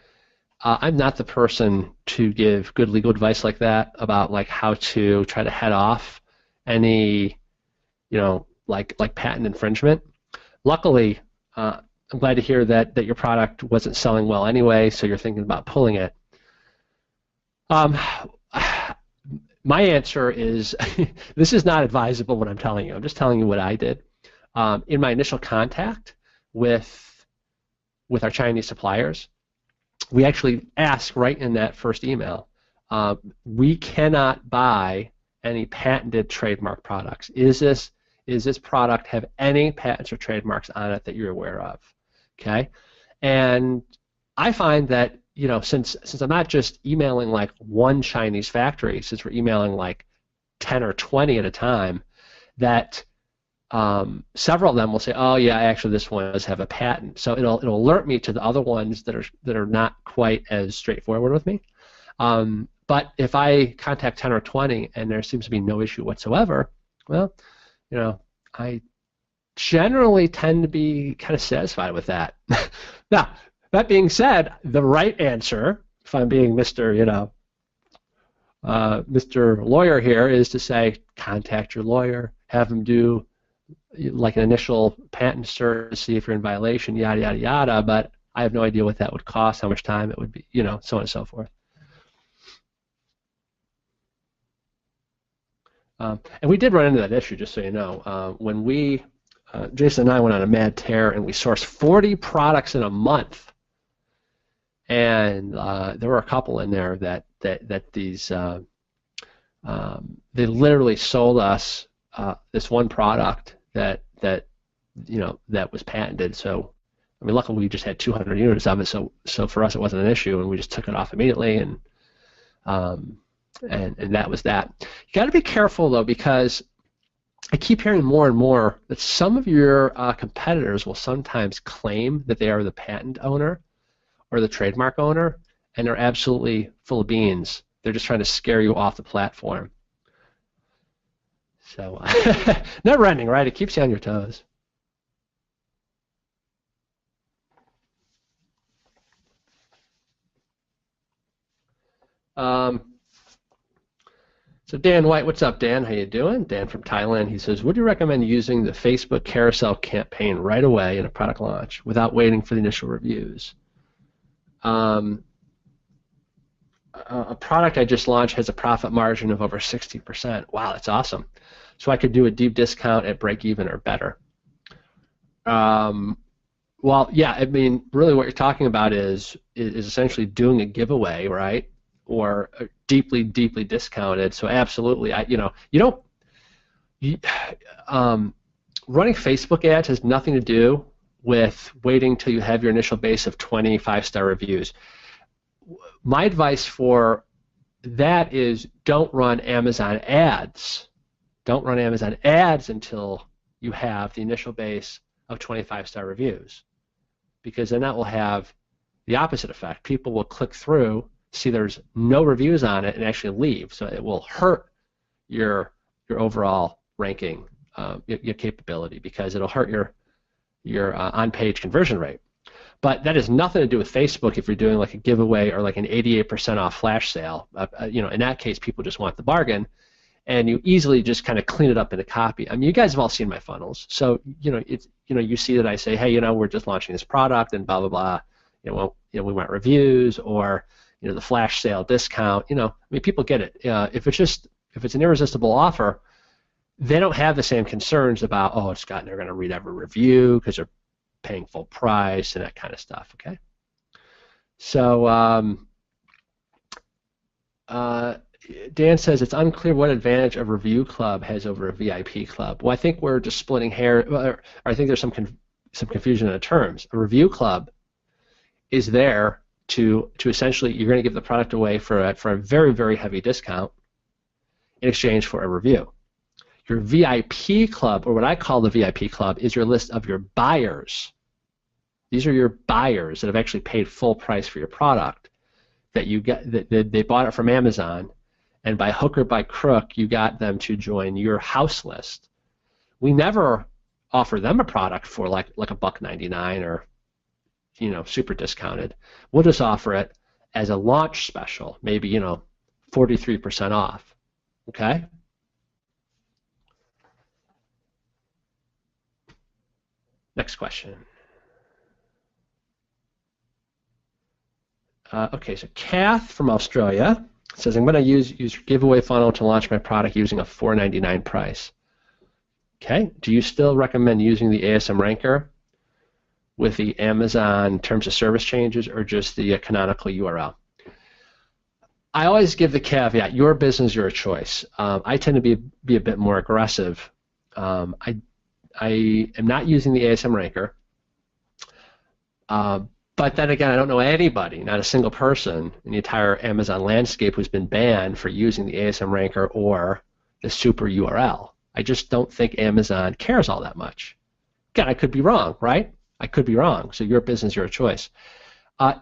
[SPEAKER 1] I'm not the person to give good legal advice like that about like how to try to head off any, you know, like patent infringement. Luckily, I'm glad to hear that your product wasn't selling well anyway, so you're thinking about pulling it. My answer is this is not advisable what I'm telling you. I'm just telling you what I did. In my initial contact with our Chinese suppliers, we actually asked right in that first email, we cannot buy any patented trademark products. Is this product have any patents or trademarks on it that you're aware of? Okay, and I find that, you know, since I'm not just emailing like one Chinese factory, since we're emailing like 10 or 20 at a time, that several of them will say, oh yeah, actually this one does have a patent. So it'll alert me to the other ones that are not quite as straightforward with me. But if I contact 10 or 20 and there seems to be no issue whatsoever, well, you know, I generally tend to be kind of satisfied with that. Now, that being said, the right answer, if I'm being Mr. You know, Mr. Lawyer here, is to say contact your lawyer, have them do like an initial patent search to see if you're in violation, yada yada yada. But I have no idea what that would cost, how much time it would be, you know, so on and so forth. And we did run into that issue, just so you know, when we, Jason and I went on a mad tear and we sourced 40 products in a month, and there were a couple in there that these they literally sold us this one product that you know that was patented. So I mean, luckily we just had 200 units of it, so for us it wasn't an issue, and we just took it off immediately. And And that was that. You got to be careful though, because I keep hearing more and more that some of your competitors will sometimes claim that they are the patent owner or the trademark owner, and they're absolutely full of beans. They're just trying to scare you off the platform. So never ending, right? It keeps you on your toes. So Dan White, what's up, Dan? How you doing? Dan from Thailand. He says, would you recommend using the Facebook carousel campaign right away in a product launch without waiting for the initial reviews? A product I just launched has a profit margin of over 60%. Wow, that's awesome. So I could do a deep discount at break even or better. Well, yeah, I mean, really what you're talking about is essentially doing a giveaway, right? Or deeply, deeply discounted. So absolutely, running Facebook ads has nothing to do with waiting till you have your initial base of 20 5-star reviews. My advice for that is don't run Amazon ads. Don't run Amazon ads until you have the initial base of 25-star reviews, because then that will have the opposite effect. People will click through, see there's no reviews on it, and actually leave. So it will hurt your overall ranking, your capability, because it'll hurt your on-page conversion rate. But that has nothing to do with Facebook if you're doing like a giveaway or like an 88% off flash sale. In that case, people just want the bargain, and you easily just kind of clean it up in a copy. I mean, you guys have all seen my funnels, so you see that I say, hey, we're just launching this product and blah blah blah. We want reviews, or the flash sale discount. I mean, people get it. If it's an irresistible offer, they don't have the same concerns about, they're going to read every review because they're paying full price and that kind of stuff. Okay. So Dan says it's unclear what advantage a review club has over a VIP club. Well, I think we're just splitting hair. Or I think there's some confusion in the terms. A review club is there to essentially, you're going to give the product away for a very, very heavy discount in exchange for a review. Your VIP club, or what I call the VIP club, is your list of your buyers. These are your buyers that have actually paid full price for your product, that you get, that they bought it from Amazon, and by hook or by crook, you got them to join your house list. We never offer them a product for like $1.99 or super discounted. We'll just offer it as a launch special, maybe 43% off. Okay. Next question. Okay, so Kath from Australia says, I'm going to use your giveaway funnel to launch my product using a $4.99 price. Okay, do you still recommend using the ASM ranker with the Amazon terms of service changes, or just the canonical URL? I always give the caveat, your business, your choice. I tend to be a bit more aggressive. I am not using the ASM ranker, but then again, I don't know anybody, not a single person in the entire Amazon landscape who's been banned for using the ASM ranker or the super URL. I just don't think Amazon cares all that much. Again, I could be wrong, right? I could be wrong, so your business, your choice.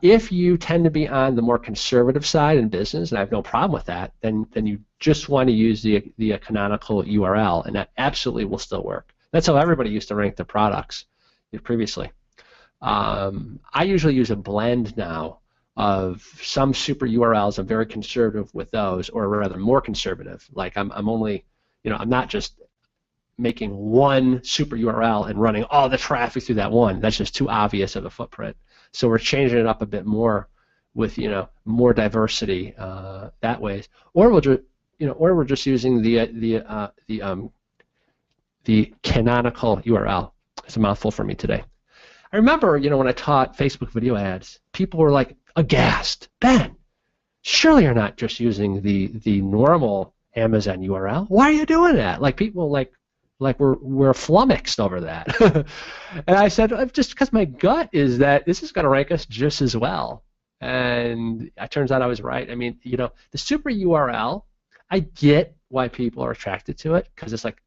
[SPEAKER 1] If you tend to be on the more conservative side in business, and I have no problem with that, then you just want to use the canonical URL, and that absolutely will still work. That's how everybody used to rank their products previously. I usually use a blend now of some super URLs. I'm very conservative with those, or rather more conservative. Like I'm only, I'm not just making one super URL and running all the traffic through that one. That's just too obvious of a footprint. So we're changing it up a bit more with more diversity that way, or we're just using the canonical URL. It's a mouthful for me today. I remember, when I taught Facebook video ads, people were like aghast. Ben, surely you're not just using the normal Amazon URL. Why are you doing that? Like people we're flummoxed over that. And I said, just because my gut is that this is going to rank us just as well And it turns out I was right. I mean, you know, the super URL, I get why people are attracted to it because it's like,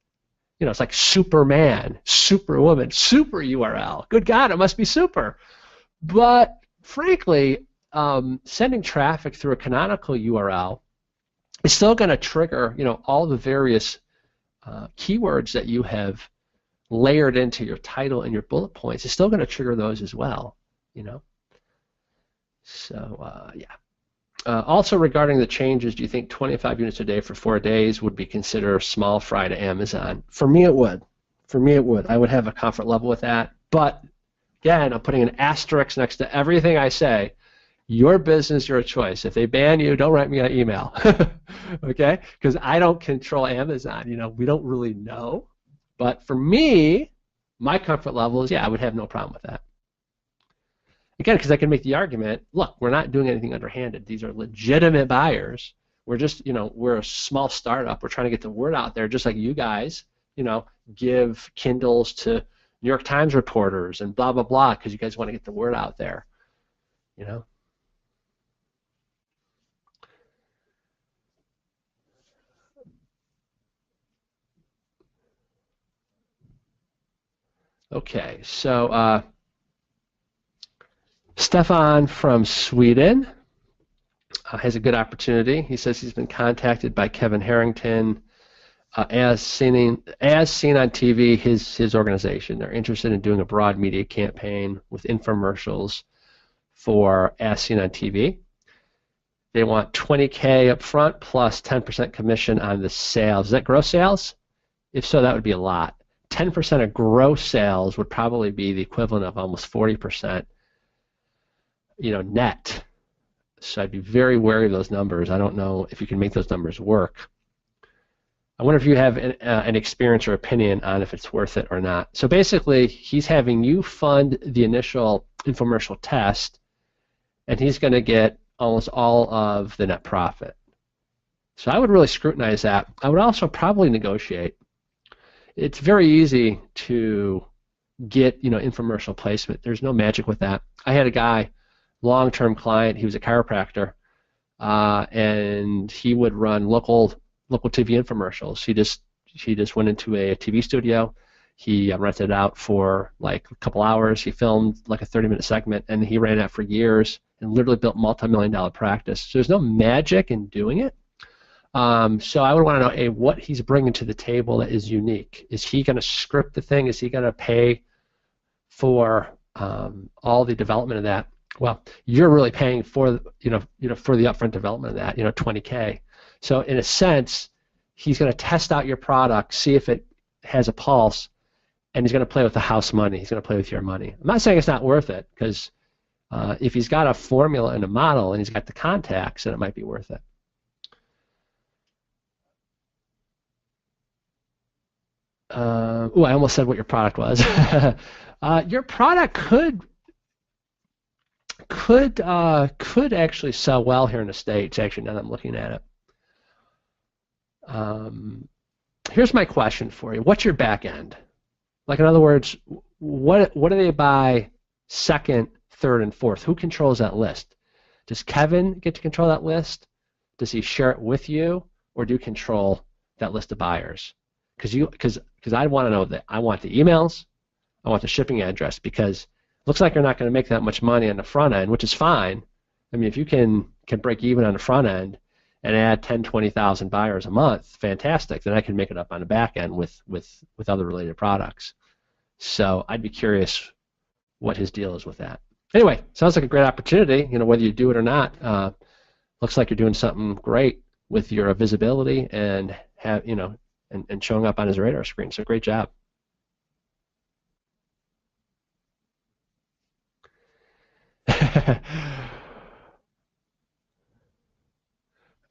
[SPEAKER 1] you know, it's like Superman, Superwoman, super URL. Good God, it must be super. But frankly, sending traffic through a canonical URL is still going to trigger, you know, all the various keywords that you have layered into your title and your bullet points. It's still going to trigger those as well, you know. So yeah. Also regarding the changes, do you think 25 units a day for 4 days would be considered small fry to Amazon? For me, it would. For me, it would. I would have a comfort level with that. But again, I'm putting an asterisk next to everything I say. Your business, your choice. If they ban you, don't write me an email, okay? Because I don't control Amazon. You know, we don't really know. But for me, my comfort level is, yeah, I would have no problem with that. Again, because I can make the argument, look, we're not doing anything underhanded. These are legitimate buyers. We're just, you know, we're a small startup. We're trying to get the word out there, just like you guys, you know, give Kindles to New York Times reporters and blah, blah, blah, because you guys want to get the word out there, you know. Okay, so Stefan from Sweden has a good opportunity. He says he's been contacted by Kevin Harrington, as seen on TV, his organization. They're interested in doing a broad media campaign with infomercials for As Seen on TV. They want $20K up front plus 10% commission on the sales. Is that gross sales? If so, that would be a lot. 10% of gross sales would probably be the equivalent of almost 40%, you know, net. So I'd be very wary of those numbers. I don't know if you can make those numbers work. I wonder if you have an experience or opinion on if it's worth it or not. So basically, he's having you fund the initial infomercial test, and he's going to get almost all of the net profit. So I would really scrutinize that. I would also probably negotiate. It's very easy to get, you know, infomercial placement. There's no magic with that. I had a guy, long-term client. He was a chiropractor, and he would run local TV infomercials. He just went into a TV studio. He rented it out for like a couple hours. He filmed like a 30-minute segment, and he ran that for years and literally built multi-million-dollar practice. So there's no magic in doing it. So I would want to know, what he's bringing to the table that is unique. Is he going to script the thing? Is he going to pay for all the development of that? Well, you're really paying for for the upfront development of that, you know, $20K. So in a sense, he's going to test out your product, see if it has a pulse, and he's going to play with the house money. He's going to play with your money. I'm not saying it's not worth it, because if he's got a formula and a model and he's got the contacts, then it might be worth it. I almost said what your product was. Your product could actually sell well here in the States, actually, now that I'm looking at it. Here's my question for you. What's your back end? Like, in other words, what do they buy second, third, and fourth? Who controls that list? Does Kevin get to control that list? Does he share it with you, or do you control that list of buyers? Because I want to know that. I want the emails, I want the shipping address, because it looks like you're not going to make that much money on the front end, which is fine. I mean, if you can break even on the front end and add 10, 20,000 buyers a month, fantastic. Then I can make it up on the back end with other related products. So I'd be curious what his deal is with that. Anyway, sounds like a great opportunity. You know, whether you do it or not, looks like you're doing something great with your visibility and have, you know, and showing up on his radar screen. So great job.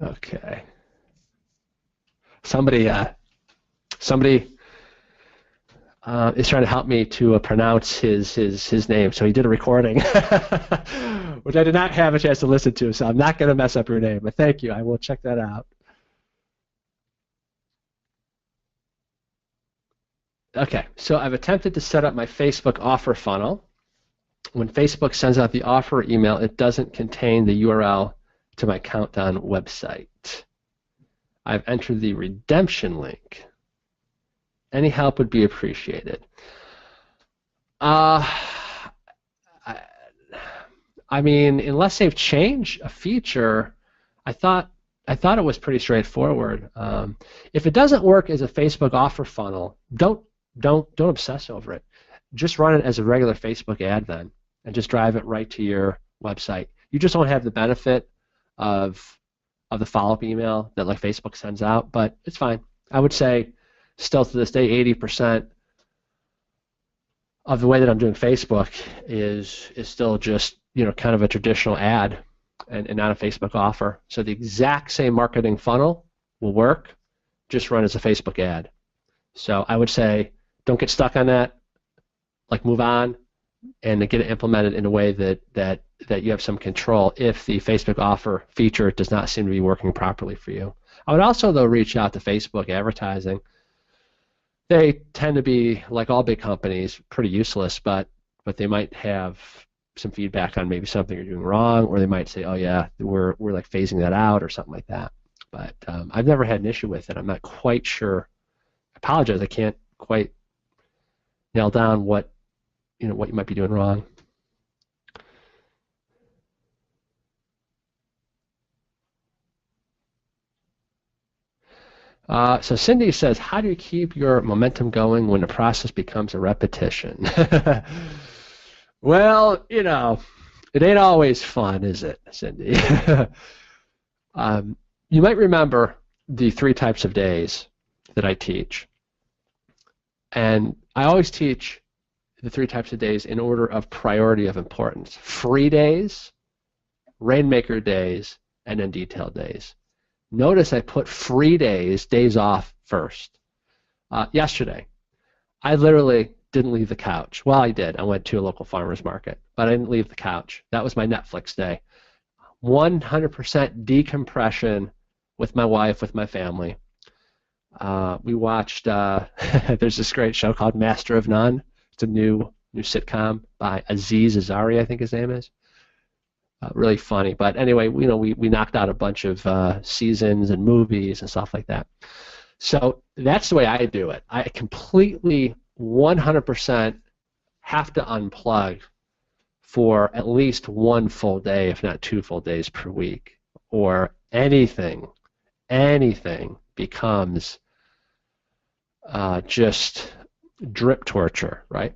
[SPEAKER 1] Okay. Somebody is trying to help me to pronounce his name, so he did a recording, which I did not have a chance to listen to, so I'm not going to mess up your name, but thank you. I will check that out. Okay, so I've attempted to set up my Facebook offer funnel. when Facebook sends out the offer email, it doesn't contain the URL to my Countdown website. I've entered the redemption link. Any help would be appreciated. I mean, unless they've changed a feature, I thought it was pretty straightforward. If it doesn't work as a Facebook offer funnel, don't obsess over it. Just run it as a regular Facebook ad then, and just drive it right to your website. You just don't have the benefit of the follow-up email that like Facebook sends out, but it's fine. I would say still to this day, 80% of the way that I'm doing Facebook is still just, you know, kind of a traditional ad and not a Facebook offer. So the exact same marketing funnel will work, just run as a Facebook ad. So I would say don't get stuck on that, like move on and get it implemented in a way that you have some control if the Facebook offer feature does not seem to be working properly for you. I would also, though, reach out to Facebook advertising. They tend to be, like all big companies, pretty useless, but they might have some feedback on maybe something you're doing wrong, or they might say, oh yeah, we're like phasing that out or something like that. But I've never had an issue with it. I'm not quite sure. I apologize. I can't quite nail down what you might be doing wrong. So Cindy says, how do you keep your momentum going when the process becomes a repetition? Well, you know, it ain't always fun, is it, Cindy? You might remember the 3 types of days that I teach. And I always teach the 3 types of days in order of priority of importance. Free days, rainmaker days, and then detailed days. Notice I put free days, days off, first. Yesterday, I literally didn't leave the couch. Well, I did. I went to a local farmer's market, but I didn't leave the couch. That was my Netflix day. 100% decompression with my wife, with my family. We watched, there's this great show called Master of None. It's a new sitcom by Aziz Ansari, I think his name is. Really funny. But anyway, you know, we knocked out a bunch of seasons and movies and stuff like that. So that's the way I do it. I completely 100% have to unplug for at least 1 full day, if not 2 full days per week, or anything becomes just drip torture, right?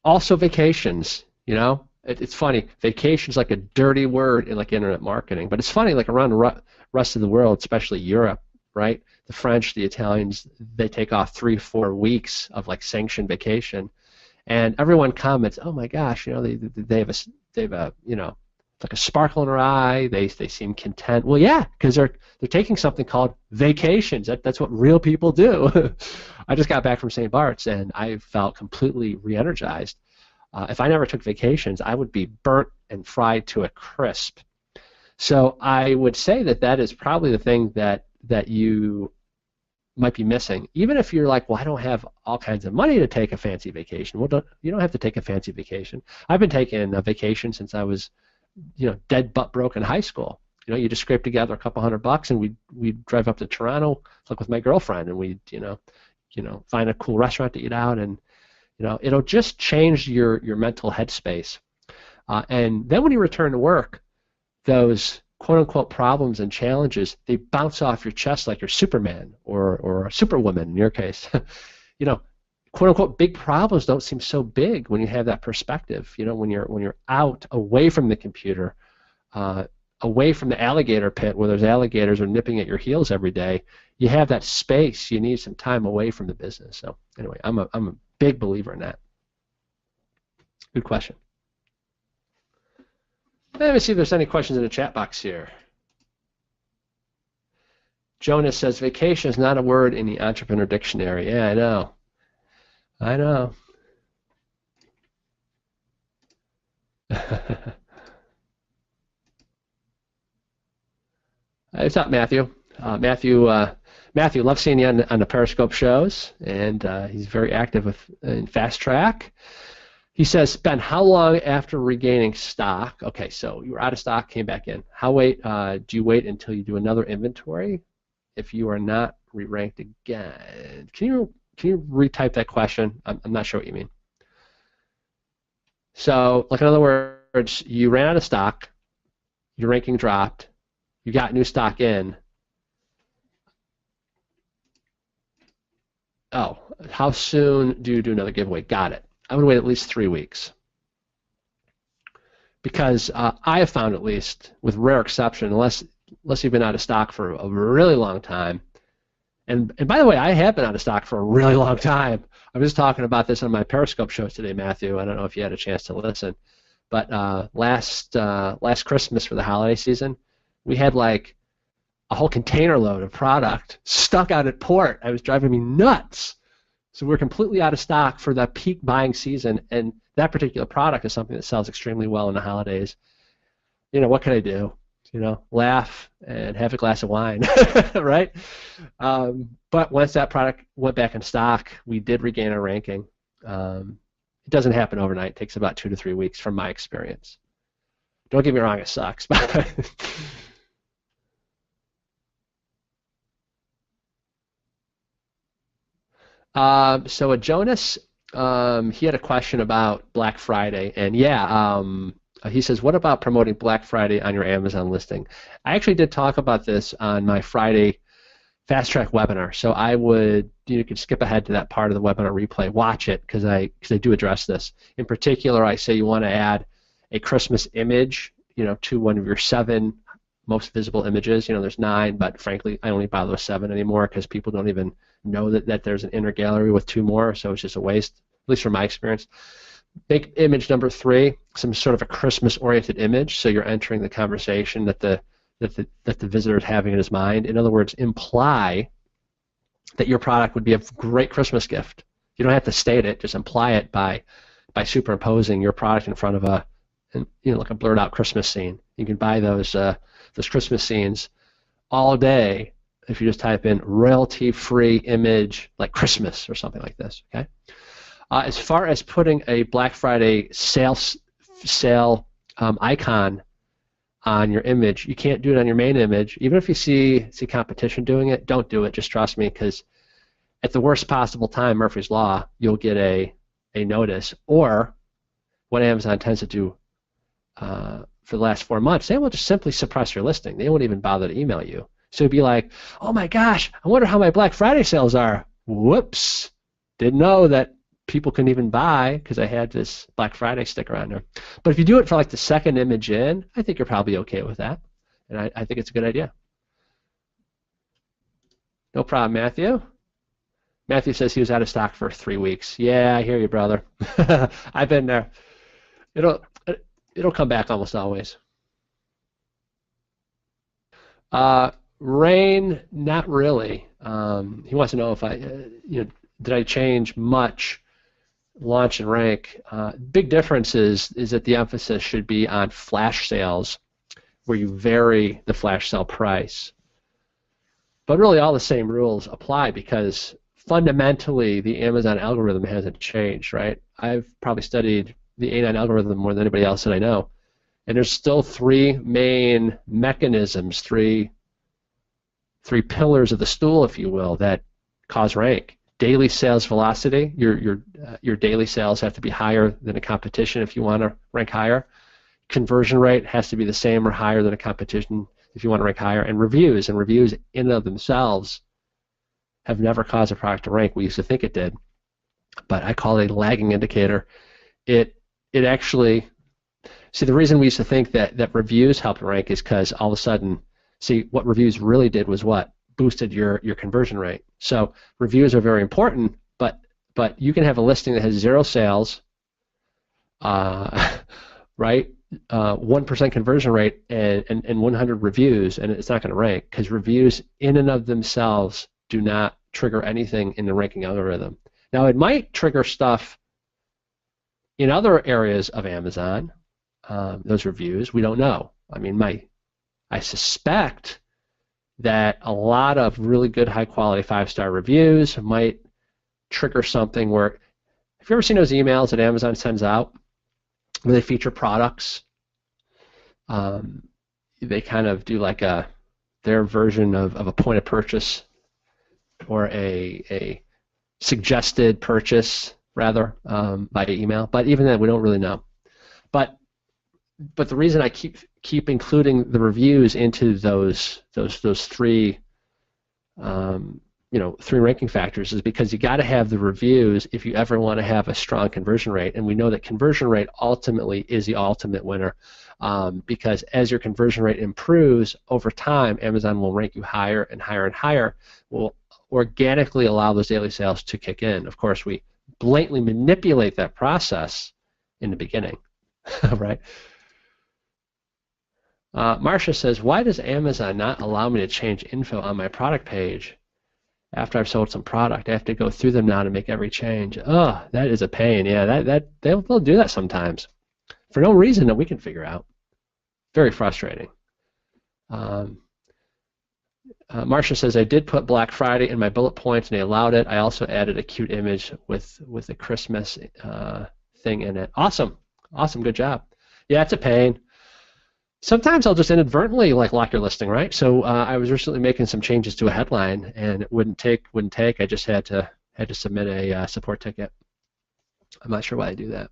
[SPEAKER 1] Also vacations, you know. It's funny, vacation's like a dirty word in like internet marketing, but it's funny, like around the rest of the world, especially Europe, right? The French, the Italians, they take off 3-4 weeks of like sanctioned vacation, and everyone comments, oh my gosh, you know, they have a you know, like a sparkle in their eye, they seem content. Well, yeah, because they're taking something called vacations. That's what real people do. I just got back from St. Bart's and I felt completely re-energized. If I never took vacations, I would be burnt and fried to a crisp. So I would say that is probably the thing that you might be missing. Even if you're like, well, I don't have all kinds of money to take a fancy vacation. Well, you don't have to take a fancy vacation. I've been taking a vacation since I was, you know, dead butt broke in high school. You know, you just scrape together a couple $100 and we'd drive up to Toronto, like with my girlfriend, and we'd, you know, find a cool restaurant to eat out, and you know, it'll just change your mental headspace. And then when you return to work, those quote-unquote problems and challenges, they bounce off your chest like you're Superman or a Superwoman in your case. You know, quote-unquote big problems don't seem so big when you have that perspective. You know, when you're out, away from the computer, away from the alligator pit where those alligators are nipping at your heels every day, you have that space. You need some time away from the business. So anyway, I'm a big believer in that. Good question. Let me see if there's any questions in the chat box here. Jonas says, vacation is not a word in the entrepreneur dictionary. Yeah, I know. I know. What's up, Matthew? Matthew, love seeing you on the Periscope shows, and he's very active in Fast Track. He says, Ben, how long after regaining stock? Okay, so you were out of stock, came back in. Do you wait until you do another inventory if you are not re-ranked again? Can you retype that question? I'm not sure what you mean. So, like in other words, you ran out of stock, your ranking dropped, you got new stock in. Oh, how soon do you do another giveaway? Got it. I would wait at least 3 weeks. Because I have found, at least, with rare exception, unless you've been out of stock for a really long time, and by the way, I have been out of stock for a really long time. I was talking about this on my Periscope show today, Matthew. I don't know if you had a chance to listen, but last Christmas for the holiday season, we had like a whole container load of product stuck out at port. It was driving me nuts. So we're completely out of stock for the peak buying season, and that particular product is something that sells extremely well in the holidays. You know, what can I do? You know, laugh and have a glass of wine, right? But once that product went back in stock, we did regain our ranking. It doesn't happen overnight. It takes about 2 to 3 weeks from my experience. Don't get me wrong, it sucks. So Jonas, he had a question about Black Friday, and yeah, he says, what about promoting Black Friday on your Amazon listing? I actually did talk about this on my Friday Fast Track webinar, so you could skip ahead to that part of the webinar replay, watch it, because I do address this. In particular, I say you want to add a Christmas image, to one of your 7 most visible images. There's 9, but frankly, I only bother with 7 anymore because people don't even know that there's an inner gallery with 2 more, so it's just a waste, at least from my experience. Make image number 3 some sort of a Christmas-oriented image, so you're entering the conversation that the visitor is having in his mind. In other words, imply that your product would be a great Christmas gift. You don't have to state it; just imply it by superimposing your product in front of like a blurred-out Christmas scene. You can buy those Christmas scenes all day if you just type in royalty-free image like Christmas or something like this. Okay. As far as putting a Black Friday sale icon on your image, you can't do it on your main image. Even if you see competition doing it, don't do it. Just trust me, because at the worst possible time, Murphy's Law, you'll get a notice. Or what Amazon tends to do for the last 4 months, they will just simply suppress your listing. They won't even bother to email you. So it'd be like, oh my gosh, I wonder how my Black Friday sales are. Whoops, didn't know that people couldn't even buy because I had this Black Friday sticker on there. But if you do it for like the second image in, I think you're probably okay with that. And I think it's a good idea. No problem, Matthew. Matthew says he was out of stock for 3 weeks. Yeah, I hear you, brother. I've been there. It'll come back almost always. Rain, not really. He wants to know if did I change much launch and rank. Big difference is that the emphasis should be on flash sales, where you vary the flash sale price. But really all the same rules apply, because fundamentally the Amazon algorithm hasn't changed, right? I've probably studied the A9 algorithm more than anybody else that I know. And there's still 3 main mechanisms, three pillars of the stool, if you will, that cause rank. Daily sales velocity, your daily sales have to be higher than a competition if you want to rank higher. Conversion rate has to be the same or higher than a competition if you want to rank higher. And reviews in and of themselves have never caused a product to rank. We used to think it did, but I call it a lagging indicator. It actually, see, the reason we used to think that reviews helped rank is because all of a sudden, see, what reviews really did was what? Boosted your conversion rate. So reviews are very important, but you can have a listing that has 0 sales, right? 1% conversion rate and 100 reviews, and it's not going to rank, because reviews in and of themselves do not trigger anything in the ranking algorithm. Now, it might trigger stuff in other areas of Amazon, those reviews. We don't know. I mean, I suspect that a lot of really good high-quality 5-star reviews might trigger something where Have you ever seen those emails that Amazon sends out where they feature products? They kind of do like their version of a point of purchase, or a suggested purchase rather, by email. But even then, we don't really know. But the reason I keep including the reviews into those three three ranking factors is because you got to have the reviews if you ever want to have a strong conversion rate, and we know that conversion rate ultimately is the ultimate winner, because as your conversion rate improves over time, Amazon will rank you higher and higher and higher, will organically allow those daily sales to kick in. Of course, we blatantly manipulate that process in the beginning, right? Marcia says, why does Amazon not allow me to change info on my product page after I've sold some product? I have to go through them now to make every change. Oh, that is a pain. Yeah, they'll do that sometimes for no reason that we can figure out. Very frustrating. Marcia says, I did put Black Friday in my bullet points and they allowed it. I also added a cute image with a Christmas thing in it. Awesome. Awesome. Good job. Yeah, it's a pain. Sometimes I'll just inadvertently lock your listing, right? So I was recently making some changes to a headline, and it wouldn't take. I just had to submit a support ticket. I'm not sure why I do that.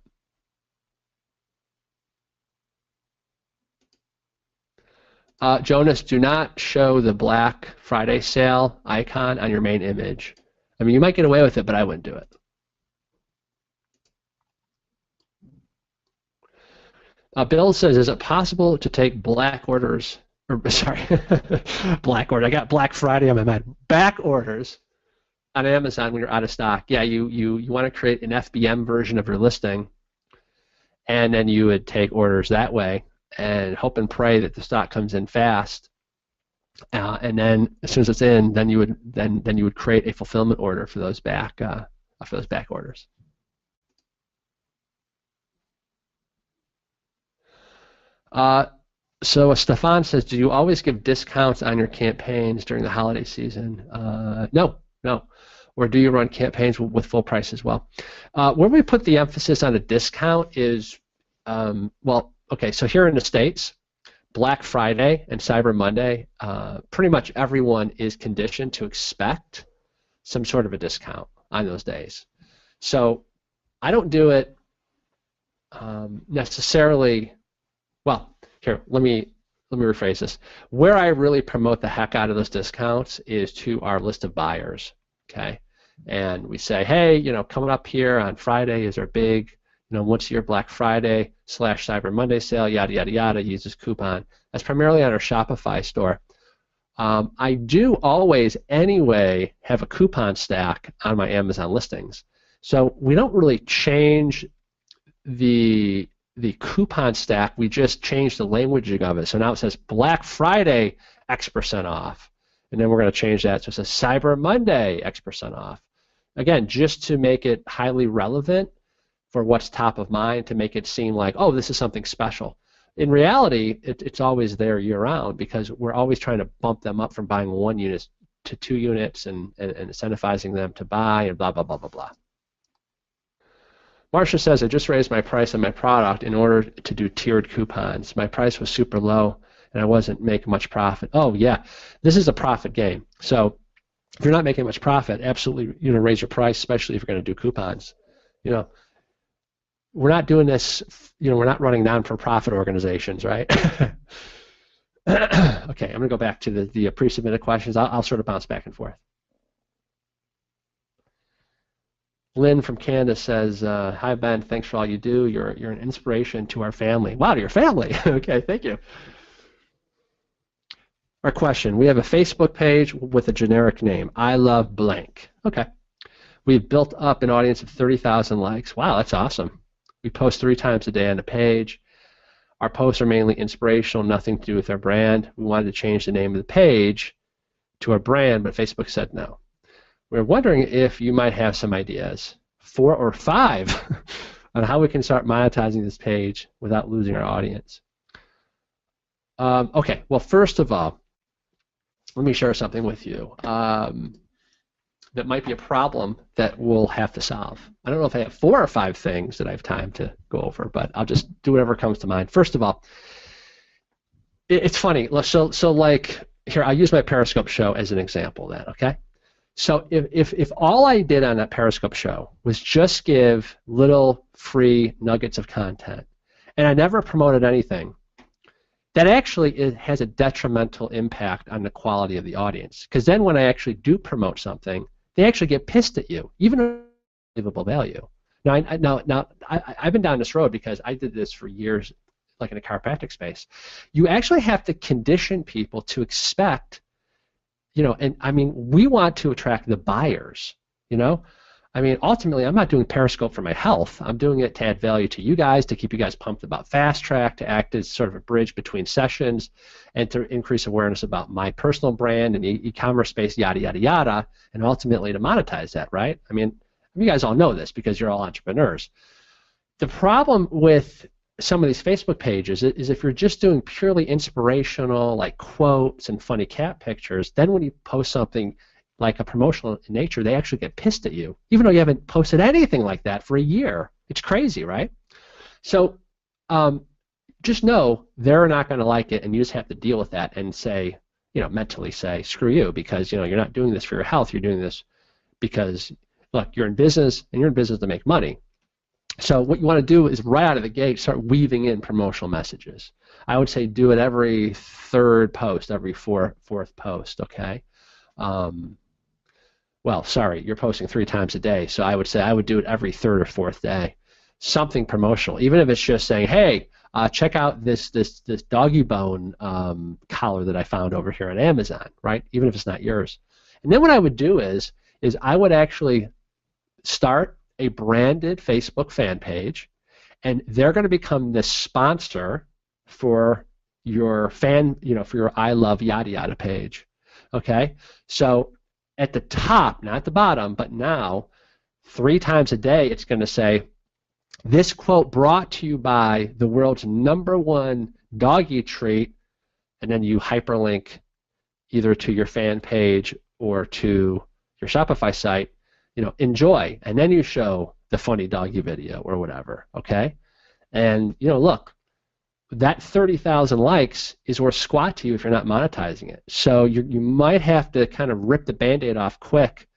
[SPEAKER 1] Jonas, do not show the Black Friday sale icon on your main image. I mean, you might get away with it, but I wouldn't do it. Bill says, is it possible to take back orders, Black order, I got Black Friday on my mind, back orders on Amazon when you're out of stock? Yeah, you want to create an FBM version of your listing, and then you would take orders that way and hope and pray that the stock comes in fast, and then as soon as it's in, then you would create a fulfillment order for those back orders. So Stefan says, do you always give discounts on your campaigns during the holiday season? No. Or do you run campaigns with full price as well? Where we put the emphasis on a discount is, well, okay, so here in the States, Black Friday and Cyber Monday, pretty much everyone is conditioned to expect some sort of a discount on those days. So I don't do it necessarily. Well, here, let me rephrase this. Where I really promote the heck out of those discounts is to our list of buyers, okay? And we say, hey, coming up here on Friday is our big, once a year Black Friday / Cyber Monday sale, yada, yada, yada, use this coupon. That's primarily on our Shopify store. I do always, anyway, have a coupon stack on my Amazon listings. So we don't really change the coupon stack, we just changed the languaging of it. So now it says Black Friday X% off. And then we're going to change that so it says Cyber Monday X% off. Again, just to make it highly relevant for what's top of mind, to make it seem like, oh, this is something special. In reality, it's always there year-round because we're always trying to bump them up from buying 1 unit to 2 units and incentivizing them to buy and blah, blah, blah, blah, blah. Marcia says, I just raised my price on my product in order to do tiered coupons. My price was super low, and I wasn't making much profit. Oh, yeah. This is a profit game. So if you're not making much profit, absolutely raise your price, especially if you're going to do coupons. We're not doing this, we're not running non-for-profit organizations, right? Okay, I'm going to go back to the pre-submitted questions. I'll sort of bounce back and forth. Lynn from Canada says, hi, Ben. Thanks for all you do. You're an inspiration to our family. Wow, to your family. Okay, thank you. Our question, we have a Facebook page with a generic name, I love blank. Okay. We've built up an audience of 30,000 likes. Wow, that's awesome. We post 3 times a day on the page. Our posts are mainly inspirational, nothing to do with our brand. We wanted to change the name of the page to our brand, but Facebook said no. We're wondering if you might have some ideas, 4 or 5, on how we can start monetizing this page without losing our audience. Okay, well, first of all, let me share something with you. The that might be a problem that we'll have to solve. I don't know if I have 4 or 5 things that I have time to go over, but I'll just do whatever comes to mind. First of all, it's funny. So like, here, I'll use my Periscope show as an example then, okay? So if all I did on that Periscope show was just give little free nuggets of content, and I never promoted anything, that actually has a detrimental impact on the quality of the audience. Because then when I actually do promote something, they actually get pissed at you, even at unbelievable value. Now, I've been down this road because I did this for years, like in the chiropractic space. You actually have to condition people to expect, you know, and I mean, we want to attract the buyers, you know. I mean, ultimately, I'm not doing Periscope for my health. I'm doing it to add value to you guys, to keep you guys pumped about Fast Track, to act as sort of a bridge between sessions, and to increase awareness about my personal brand and the e-commerce space, yada, yada, yada, and ultimately to monetize that, right? I mean, you guys all know this because you're all entrepreneurs. The problem with some of these Facebook pages is if you're just doing purely inspirational, like quotes and funny cat pictures, then when you post something like a promotional in nature, they actually get pissed at you, even though you haven't posted anything like that for a year. It's crazy, right? So just know they're not going to like it, and you just have to deal with that and say, you know, mentally say, screw you, because, you know, you're not doing this for your health. You're doing this because, look, you're in business, and you're in business to make money. So what you want to do is right out of the gate start weaving in promotional messages. I would say do it every 3rd post, every fourth post, okay? Well, sorry, you're posting 3 times a day, so I would say I would do it every 3rd or 4th day. Something promotional, even if it's just saying, hey, check out this doggy bone collar that I found over here on Amazon, right? Even if it's not yours. And then what I would do is I would actually start a branded Facebook fan page, and they're going to become the sponsor for your fan, you know, for your I love yada yada page. Okay, so at the top, not the bottom, but now 3 times a day, it's going to say, this quote brought to you by the world's #1 doggy treat, and then you hyperlink either to your fan page or to your Shopify site, you know, enjoy, and then you show the funny doggy video or whatever, okay? And, you know, look, that 30,000 likes is worth squat to you if you're not monetizing it. So you might have to kind of rip the Band-Aid off quick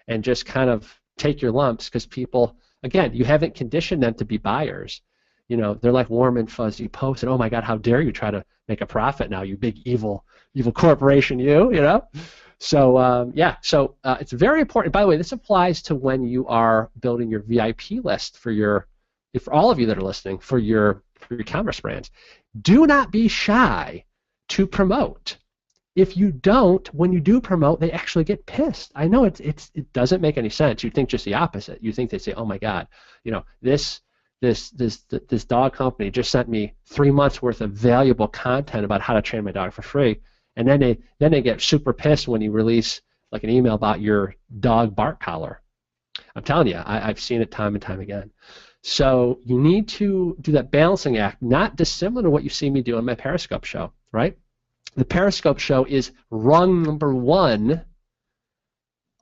[SPEAKER 1] and just kind of take your lumps, because people, again, you haven't conditioned them to be buyers. You know, they're like warm and fuzzy posts, and oh my God, how dare you try to make a profit now, you big evil corporation, you know? So yeah, so it's very important. By the way, this applies to when you are building your VIP list for all of you that are listening, for your commerce brands. Do not be shy to promote. If you don't, when you do promote, they actually get pissed. I know it doesn't make any sense. You'd think just the opposite. You think they say, oh my God, you know, this dog company just sent me 3 months worth of valuable content about how to train my dog for free, and then they get super pissed when you release like an email about your dog bark collar. I'm telling you, I've seen it time and time again. So you need to do that balancing act, not dissimilar to what you see me do on my Periscope show, right? The Periscope show is rung #1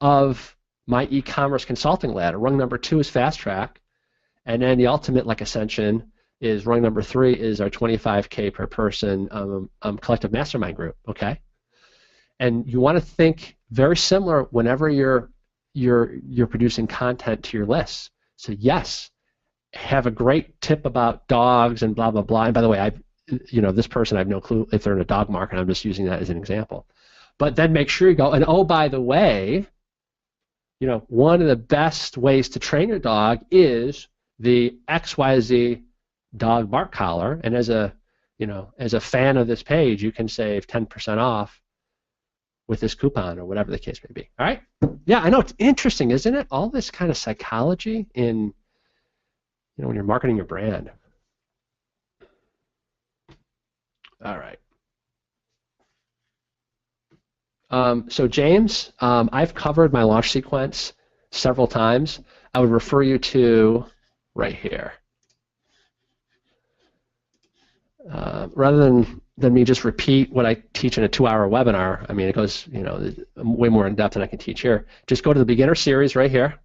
[SPEAKER 1] of my e-commerce consulting ladder. Rung #2 is Fast Track, and then the ultimate like ascension is rung #3 is our 25K per person collective mastermind group. Okay, and you want to think very similar whenever you're producing content to your lists. So yes, have a great tip about dogs and blah blah blah. And by the way, this person, I have no clue if they're in a dog market. I'm just using that as an example. But then make sure you go, and oh, by the way, one of the best ways to train your dog is the XYZ dog bark collar. And as a fan of this page, you can save 10% off with this coupon or whatever the case may be. All right? Yeah, I know, it's interesting, isn't it? All this kind of psychology in when you're marketing your brand. All right. So James, I've covered my launch sequence several times. I would refer you to right here. Rather than than me just repeat what I teach in a 2-hour webinar. I mean, it goes, you know, way more in depth than I can teach here. Just go to the beginner series right here,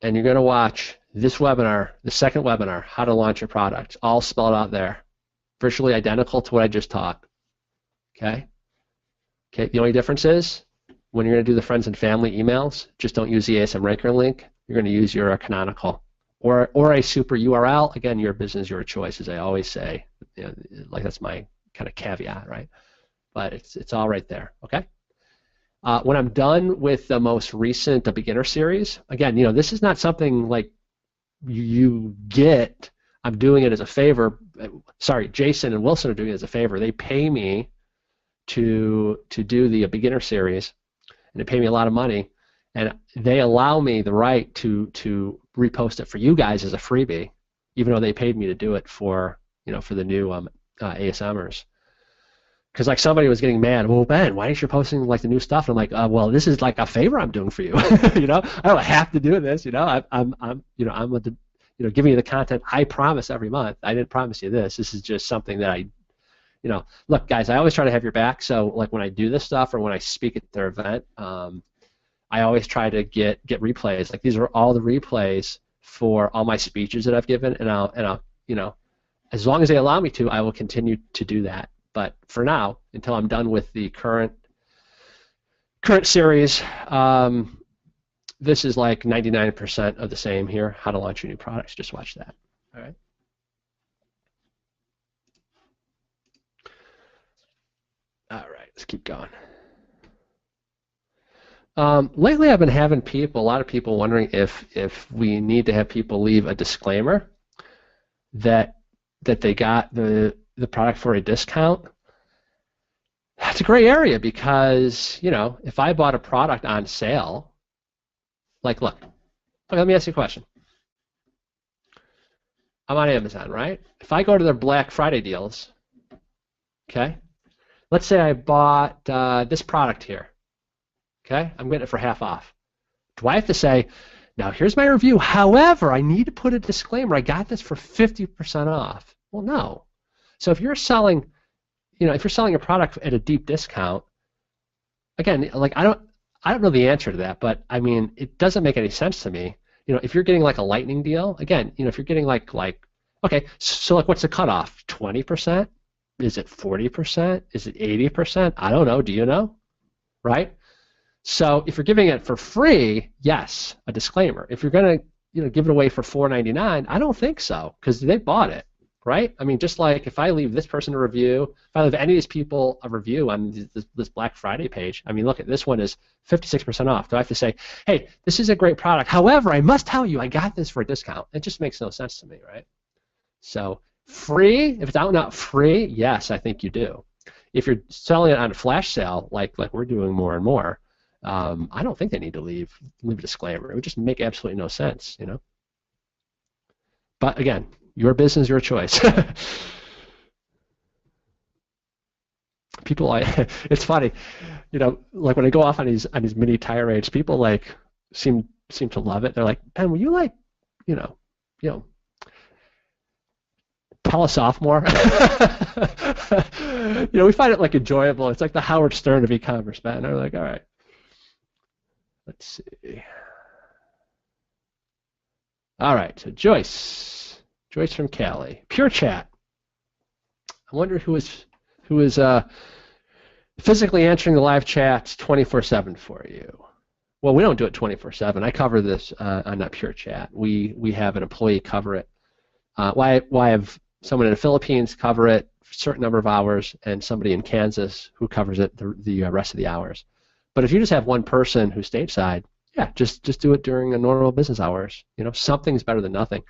[SPEAKER 1] and you're going to watch this webinar, the second webinar, how to launch your product, all spelled out there, virtually identical to what I just taught. Okay. Okay. The only difference is when you're going to do the friends and family emails, just don't use the ASM Ranker link. You're going to use your canonical or a super URL. Again, your business, your choice, as I always say. You know, like that's my kind of caveat, right? But it's all right there. Okay. When I'm done with the most recent, the beginner series, again, you know, this is not something like you get. I'm doing it as a favor. Sorry, Jason and Wilson are doing it as a favor. They pay me to do the beginner series, and they pay me a lot of money, and they allow me the right to repost it for you guys as a freebie, even though they paid me to do it for, you know, for the new ASMers. Because like somebody was getting mad, well, Ben, why aren't you posting like the new stuff? And I'm like, well, this is like a favor I'm doing for you. You know, I don't have to do this. You know, I'm giving you the content I promise every month. I didn't promise you this. This is just something that I, you know, look, guys, I always try to have your back. So like when I do this stuff or when I speak at their event, I always try to get replays. Like these are all the replays for all my speeches that I've given, and I'll you know, as long as they allow me to, I will continue to do that. But for now, until I'm done with the current series, this is like 99% of the same here. How to launch your new products. Just watch that. All right. All right. Let's keep going. Lately, I've been having a lot of people wondering if we need to have people leave a disclaimer that they got the product for a discount. That's a gray area because, you know, if I bought a product on sale, like, look, let me ask you a question. I'm on Amazon, right? If I go to their Black Friday deals, okay, let's say I bought this product here, okay, I'm getting it for half off. Do I have to say, now here's my review, however, I need to put a disclaimer, I got this for 50% off? Well, no. So if you're selling, you know, if you're selling a product at a deep discount, again, like I don't know the answer to that, but I mean, it doesn't make any sense to me. You know, if you're getting like a lightning deal, again, you know, if you're getting like okay, so like what's the cutoff? 20%? Is it 40%? Is it 80%? I don't know. Do you know? Right? So if you're giving it for free, yes, a disclaimer. If you're going to, you know, give it away for $4.99, I don't think so because they bought it. Right? I mean, just like if I leave this person a review, if I leave any of these people a review on this Black Friday page, I mean, look, this one is 56% off. Do I have to say, hey, this is a great product. However, I must tell you, I got this for a discount. It just makes no sense to me, right? So free, if it's out and out free, yes, I think you do. If you're selling it on a flash sale, like we're doing more and more, I don't think they need to leave a disclaimer. It would just make absolutely no sense, you know. But again, your business, your choice. People, it's funny, you know, like when I go off on these mini tirades, people like seem to love it. They're like, Ben, will you like, you know, tell us off more? You know, we find it like enjoyable. It's like the Howard Stern of e-commerce, man. They're like, all right, let's see. All right, so Joyce from Cali. Pure Chat. I wonder who is physically answering the live chats 24/7 for you. Well, we don't do it 24/7. I cover this on that Pure Chat. We have an employee cover it. Why have someone in the Philippines cover it for a certain number of hours and somebody in Kansas who covers it the rest of the hours. But if you just have one person who's stateside, yeah, just do it during the normal business hours. You know, something's better than nothing.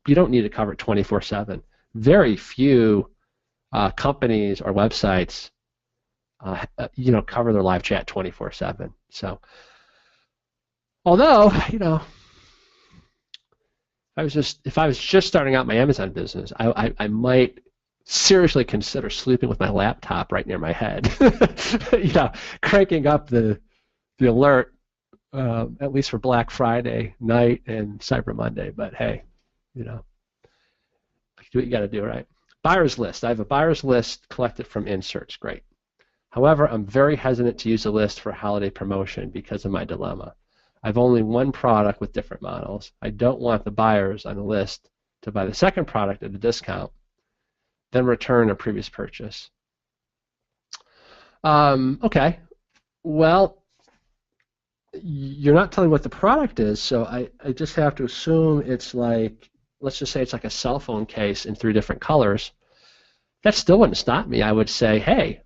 [SPEAKER 1] You don't need to cover it 24/7. Very few companies or websites, you know, cover their live chat 24/7. So, although, you know, if I was just starting out my Amazon business, I might seriously consider sleeping with my laptop right near my head. You know, cranking up the alert at least for Black Friday night and Cyber Monday. But hey, you know, do what you got to do, right? Buyer's list. I have a buyer's list collected from inserts. Great. However, I'm very hesitant to use a list for holiday promotion because of my dilemma. I've only one product with different models. I don't want the buyers on the list to buy the second product at a discount, then return a previous purchase. Okay. Well, you're not telling what the product is, so I just have to assume it's like, let's just say it's like a cell phone case in 3 different colors. That still wouldn't stop me. I would say, hey,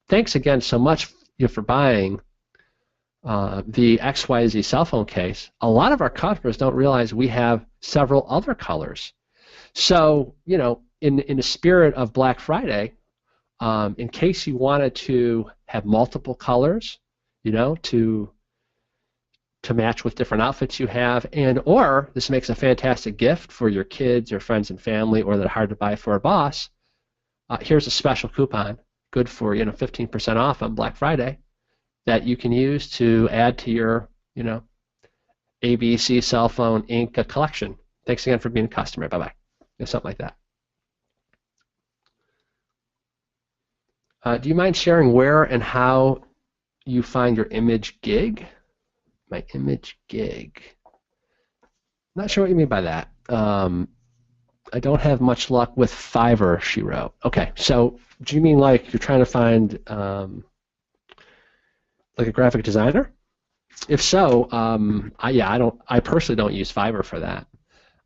[SPEAKER 1] thanks again so much for buying the XYZ cell phone case. A lot of our customers don't realize we have several other colors. So, in the spirit of Black Friday, in case you wanted to have multiple colors, to match with different outfits you have, or this makes a fantastic gift for your kids or friends and family, or that are hard to buy for a boss. Here's a special coupon, good for 15% off on Black Friday, that you can use to add to your ABC cell phone ink collection. Thanks again for being a customer. Bye bye. Something like that. Do you mind sharing where and how you find your image gig? My image gig. Not sure what you mean by that. I don't have much luck with Fiverr, she wrote. Okay, so do you mean like you're trying to find like a graphic designer? If so, I personally don't use Fiverr for that.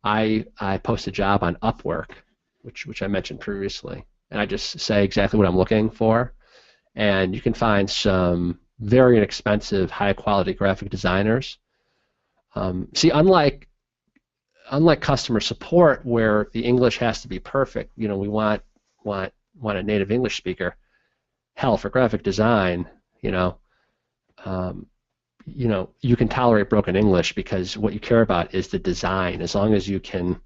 [SPEAKER 1] I post a job on Upwork, which I mentioned previously, and I just say exactly what I'm looking for, and you can find some very inexpensive, high-quality graphic designers. See, unlike customer support, where the English has to be perfect, we want a native English speaker. Hell, for graphic design, you can tolerate broken English because what you care about is the design. As long as you can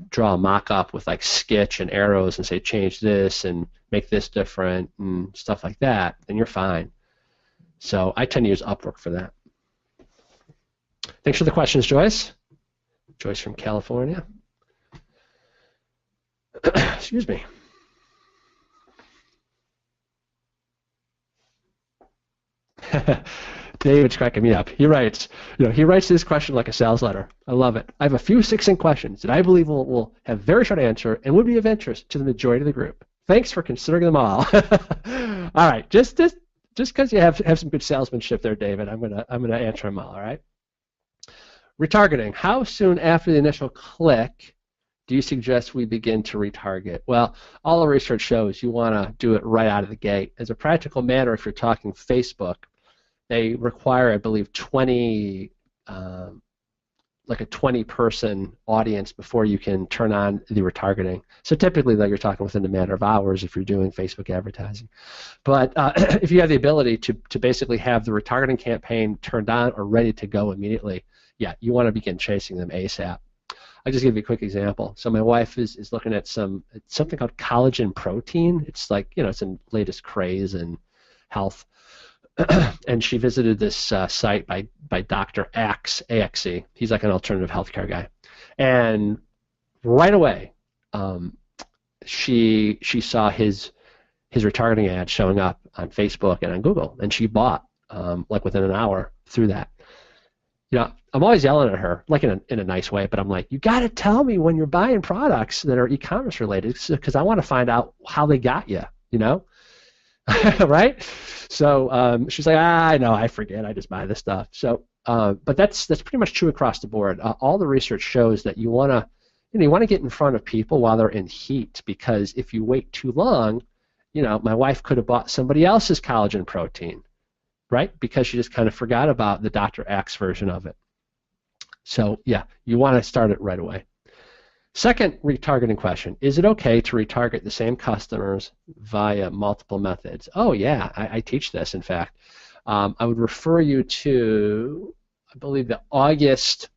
[SPEAKER 1] draw a mock-up with like sketch and arrows and say change this and make this different and stuff like that, then you're fine. So I tend to use Upwork for that. Thanks for the questions, Joyce. Joyce from California. Excuse me. David's cracking me up. He writes, he writes this question like a sales letter. I love it. I have a few succinct questions that I believe will have very short answer and would be of interest to the majority of the group. Thanks for considering them all. All right, just because you have some good salesmanship there, David, I'm gonna answer them all. All right. Retargeting. How soon after the initial click do you suggest we begin to retarget? Well, all the research shows you want to do it right out of the gate. As a practical matter, if you're talking Facebook, they require, I believe, 20, like a 20-person audience before you can turn on the retargeting. So typically, you're talking within a matter of hours if you're doing Facebook advertising. But if you have the ability to basically have the retargeting campaign turned on or ready to go immediately, yeah, you want to begin chasing them ASAP. I'll just give you a quick example. So my wife is looking at something called collagen protein. It's like, it's in latest craze in health. And she visited this site by Dr. Axe, A-X-E. He's like an alternative healthcare guy. And right away, she saw his retargeting ad showing up on Facebook and on Google, and she bought like within an hour through that. I'm always yelling at her, like in a nice way, but I'm like, you got to tell me when you're buying products that are e-commerce related, because I want to find out how they got you, right? So she's like, I know, I forget, I just buy this stuff. So, but that's pretty much true across the board. All the research shows that you want to get in front of people while they're in heat, because if you wait too long, my wife could have bought somebody else's collagen protein, right? Because she just kind of forgot about the Dr. Axe version of it. So yeah, you want to start it right away. Second retargeting question, is it okay to retarget the same customers via multiple methods? Oh yeah, I teach this, in fact. I would refer you to, I believe, the August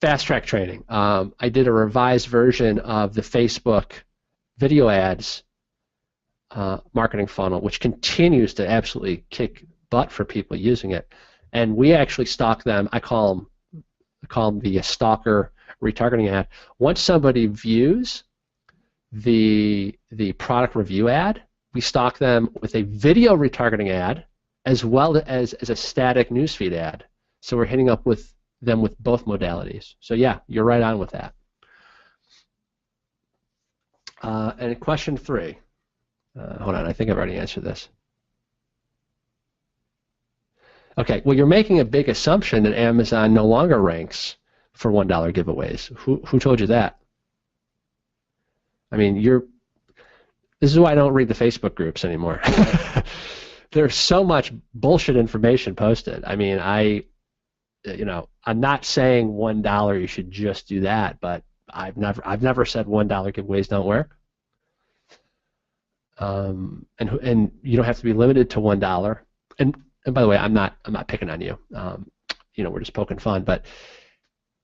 [SPEAKER 1] fast track training. I did a revised version of the Facebook video ads marketing funnel, which continues to absolutely kick butt for people using it. And we actually stalk them. I call them the stalker retargeting ad. Once somebody views the product review ad. We stock them with a video retargeting ad as well as a static newsfeed ad. So we're hitting up with them with both modalities. So yeah, you're right on with that. And question 3. Hold on, I think I've already answered this. Okay, well, you're making a big assumption that Amazon no longer ranks for $1 giveaways. Who told you that? I mean, this is why I don't read the Facebook groups anymore. There's so much bullshit information posted. I mean, I'm not saying $1 you should just do that, but I've never said $1 giveaways don't work. And you don't have to be limited to $1. And by the way, I'm not picking on you. We're just poking fun. But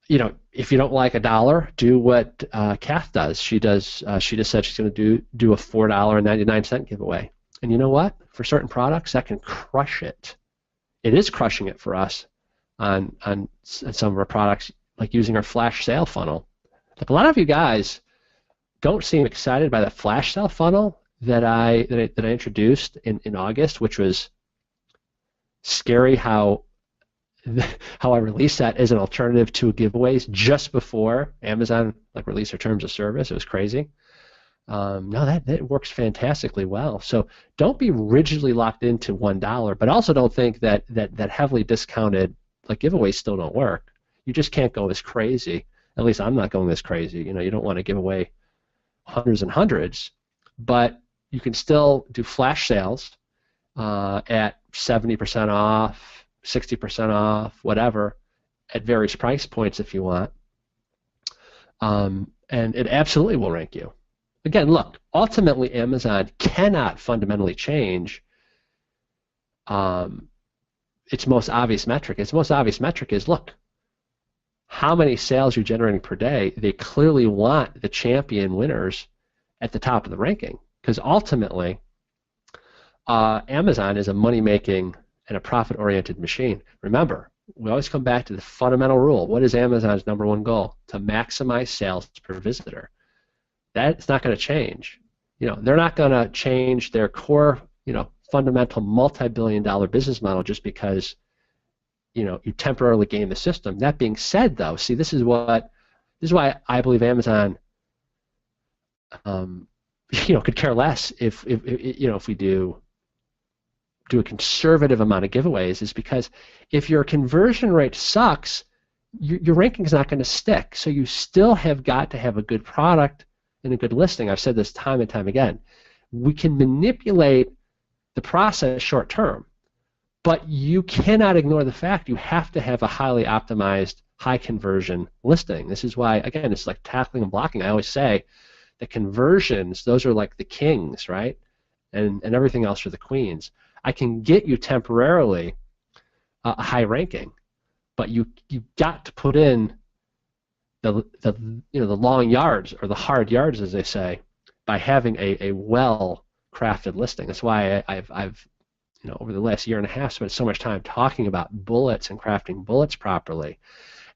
[SPEAKER 1] if you don't like $1, do what Kath does. She just said she's going to do a $4.99 giveaway. And you know what? For certain products, that can crush it. It is crushing it for us on some of our products, like using our flash sale funnel. Like a lot of you guys don't seem excited by the flash sale funnel that I introduced in August, which was scary how I released that as an alternative to giveaways just before Amazon released their terms of service. It was crazy. No, that works fantastically well. So don't be rigidly locked into $1, but also don't think that heavily discounted giveaways still don't work. You just can't go as crazy. At least I'm not going this crazy. You don't want to give away hundreds and hundreds, but you can still do flash sales at 70% off, 60% off, whatever, at various price points if you want. And it absolutely will rank you. Again, look, ultimately Amazon cannot fundamentally change its most obvious metric. Its most obvious metric is, look, how many sales you're generating per day. They clearly want the champion winners at the top of the ranking, because ultimately Amazon is a money-making and a profit-oriented machine. Remember, we always come back to the fundamental rule. What is Amazon's #1 goal? To maximize sales per visitor. That's not going to change. They're not going to change their core, fundamental multi-billion-dollar business model just because, you temporarily game the system. That being said, though, see, this is why I believe Amazon, could care less if we do a conservative amount of giveaways, is because if your conversion rate sucks, your ranking is not going to stick. So you still have got to have a good product and a good listing. I've said this time and time again. We can manipulate the process short term, but you cannot ignore the fact you have to have a highly optimized, high conversion listing. This is why, again, it's like tackling and blocking. I always say the conversions, those are like the kings, right? And everything else are the queens. I can get you temporarily a high ranking, but you got to put in the long yards, or the hard yards, as they say, by having a well-crafted listing. That's why I've over the last year and a half spent so much time talking about bullets and crafting bullets properly,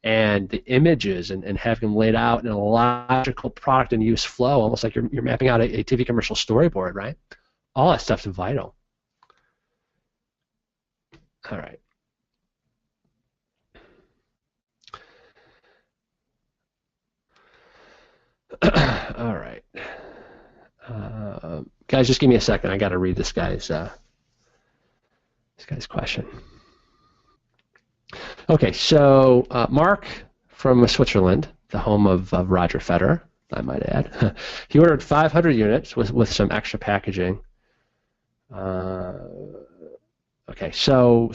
[SPEAKER 1] and the images and having them laid out in a logical product and use flow, almost like you're mapping out a TV commercial storyboard, right? All that stuff's vital. All right. All right. Guys, just give me a second. I got to read this guy's question. Okay, so Mark from Switzerland, the home of Roger Federer, I might add, he ordered 500 units with some extra packaging. Okay, so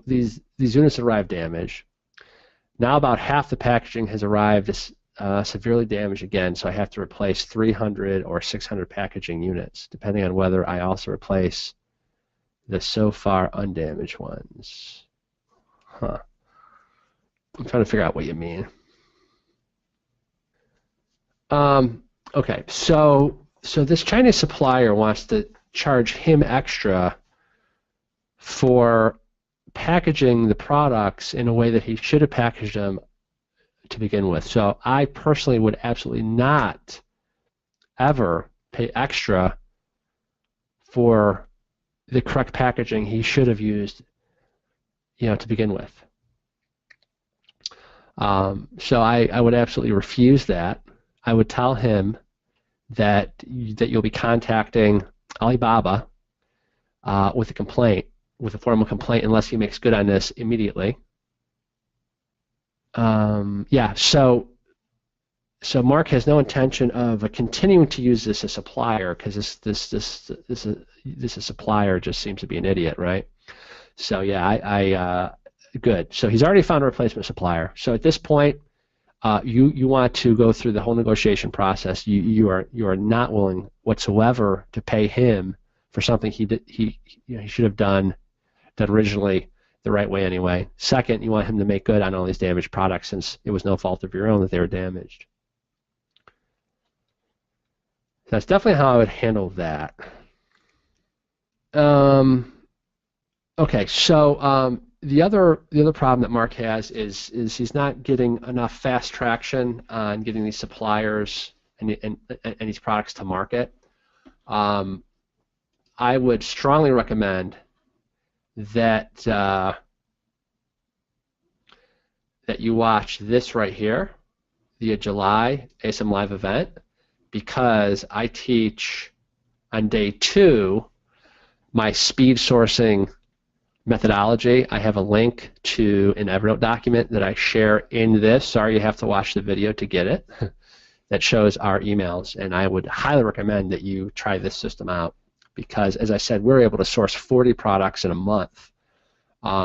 [SPEAKER 1] these units arrived damaged. Now about half the packaging has arrived severely damaged again, so I have to replace 300 or 600 packaging units, depending on whether I also replace the so far undamaged ones. Huh. I'm trying to figure out what you mean. Okay, so this Chinese supplier wants to charge him extra for packaging the products in a way that he should have packaged them to begin with. So I personally would absolutely not ever pay extra for the correct packaging he should have used, to begin with. So I would absolutely refuse that. I would tell him that you'll be contacting Alibaba with a complaint, with a formal complaint, unless he makes good on this immediately. Yeah, so Mark has no intention of continuing to use this as a supplier, because this supplier just seems to be an idiot, right? So yeah, good. So he's already found a replacement supplier. So at this point, you want to go through the whole negotiation process. You are not willing whatsoever to pay him for something he should have done originally the right way anyway. Second, you want him to make good on all these damaged products, since it was no fault of your own that they were damaged. So that's definitely how I would handle that. Okay, so the other problem that Mark has is he's not getting enough fast traction on getting these suppliers and these products to market. I would strongly recommend that that you watch this right here, the July ASM Live event, because I teach on day 2 my speed sourcing methodology. I have a link to an Evernote document that I share in this. Sorry, you have to watch the video to get it. That shows our emails, and I would highly recommend that you try this system out, because, as I said, we're able to source 40 products in a month,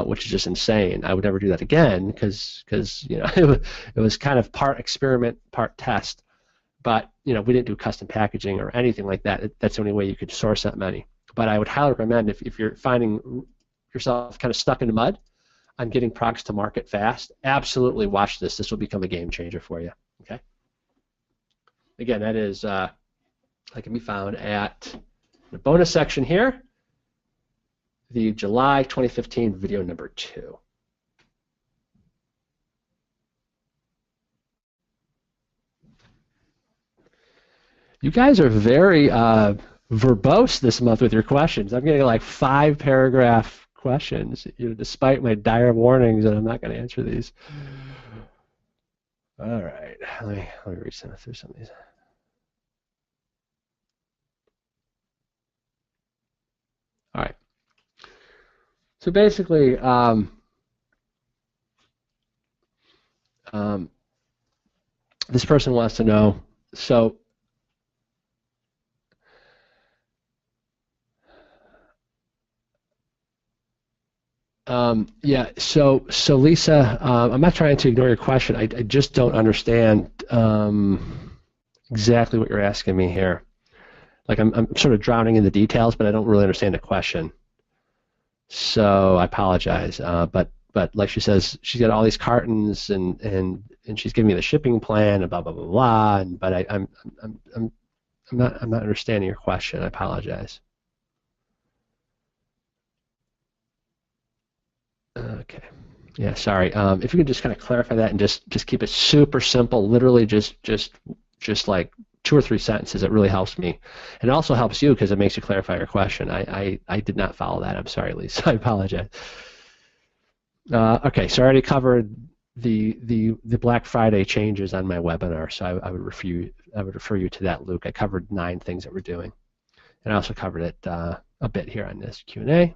[SPEAKER 1] which is just insane. I would never do that again, because it was kind of part experiment, part test. But we didn't do custom packaging or anything like that. That's the only way you could source that many. But I would highly recommend, if you're finding yourself kind of stuck in the mud on getting products to market fast, absolutely watch this. This will become a game changer for you. Okay. Again, that is that can be found at the bonus section here, the July 2015 video number 2. You guys are very verbose this month with your questions. I'm getting like 5-paragraph questions, despite my dire warnings that I'm not going to answer these. All right, let me read through some of these. All right. So basically, this person wants to know. So. Yeah, so Lisa, I'm not trying to ignore your question. I just don't understand exactly what you're asking me here. Like I'm sort of drowning in the details, but I don't really understand the question. So I apologize. But like she says, she's got all these cartons and she's giving me the shipping plan and blah blah blah blah. But I'm not understanding your question. I apologize. Okay. Yeah, sorry. If you could just kind of clarify that and just keep it super simple, literally just like 2 or 3 sentences, it really helps me. And it also helps you because it makes you clarify your question. I did not follow that. I'm sorry, Lisa. I apologize. Okay, so I already covered the Black Friday changes on my webinar, so I would refer you to that, Luke. I covered 9 things that we're doing. And I also covered it a bit here on this Q&A.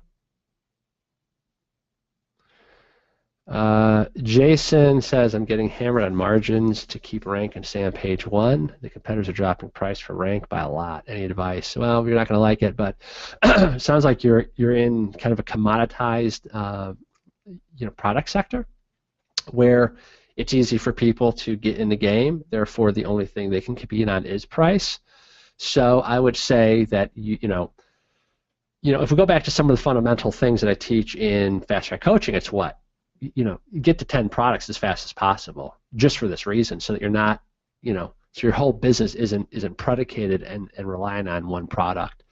[SPEAKER 1] Jason says, I'm getting hammered on margins to keep rank and stay on page 1. The competitors are dropping price for rank by a lot. Any advice? Well, you're not going to like it, but it sounds like you're in kind of a commoditized product sector where it's easy for people to get in the game. Therefore, the only thing they can compete on is price. So I would say that if we go back to some of the fundamental things that I teach in Fast Track Coaching, it's what? Get to 10 products as fast as possible, just for this reason, so that you're not, so your whole business isn't predicated and relying on one product.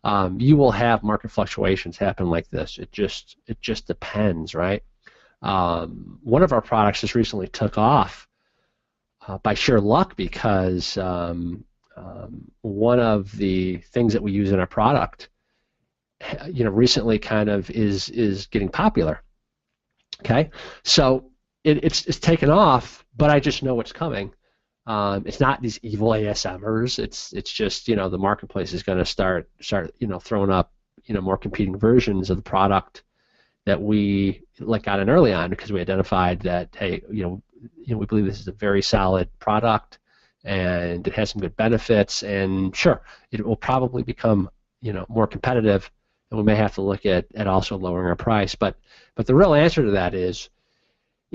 [SPEAKER 1] You will have market fluctuations happen like this. It just depends, right? One of our products just recently took off by sheer luck because one of the things that we use in our product, recently kind of is getting popular. Okay, so it's taken off, but I just know what's coming. It's not these evil ASMers. It's just the marketplace is going to start throwing up more competing versions of the product that we got in early on, because we identified that, hey, we believe this is a very solid product and it has some good benefits, and sure, it will probably become more competitive, and we may have to look at also lowering our price. But the real answer to that is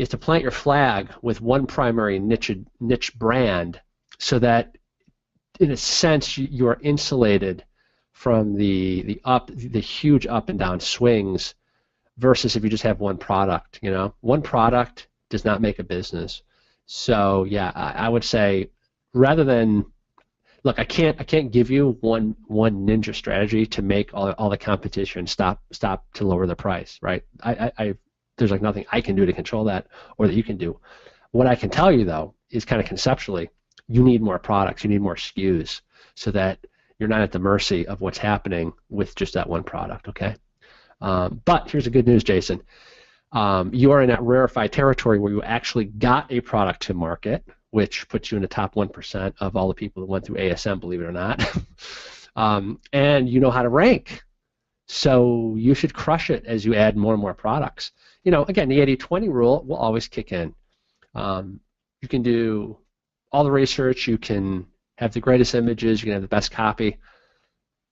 [SPEAKER 1] to plant your flag with one primary niche brand, so that in a sense you are insulated from the huge up and down swings, versus if you just have one product. One product does not make a business. So yeah, I would say, rather than look, I can't give you one ninja strategy to make all the competition stop to lower the price, right? There's nothing I can do to control that, or that you can do. What I can tell you, though, is kind of conceptually, you need more products, you need more SKUs, so that you're not at the mercy of what's happening with just that one product, okay? But here's the good news, Jason. You are in that rarefied territory where you actually got a product to market, which puts you in the top 1% of all the people that went through ASM, believe it or not. And you know how to rank. So you should crush it as you add more and more products. Again, the 80-20 rule will always kick in. You can do all the research, you can have the greatest images, you can have the best copy.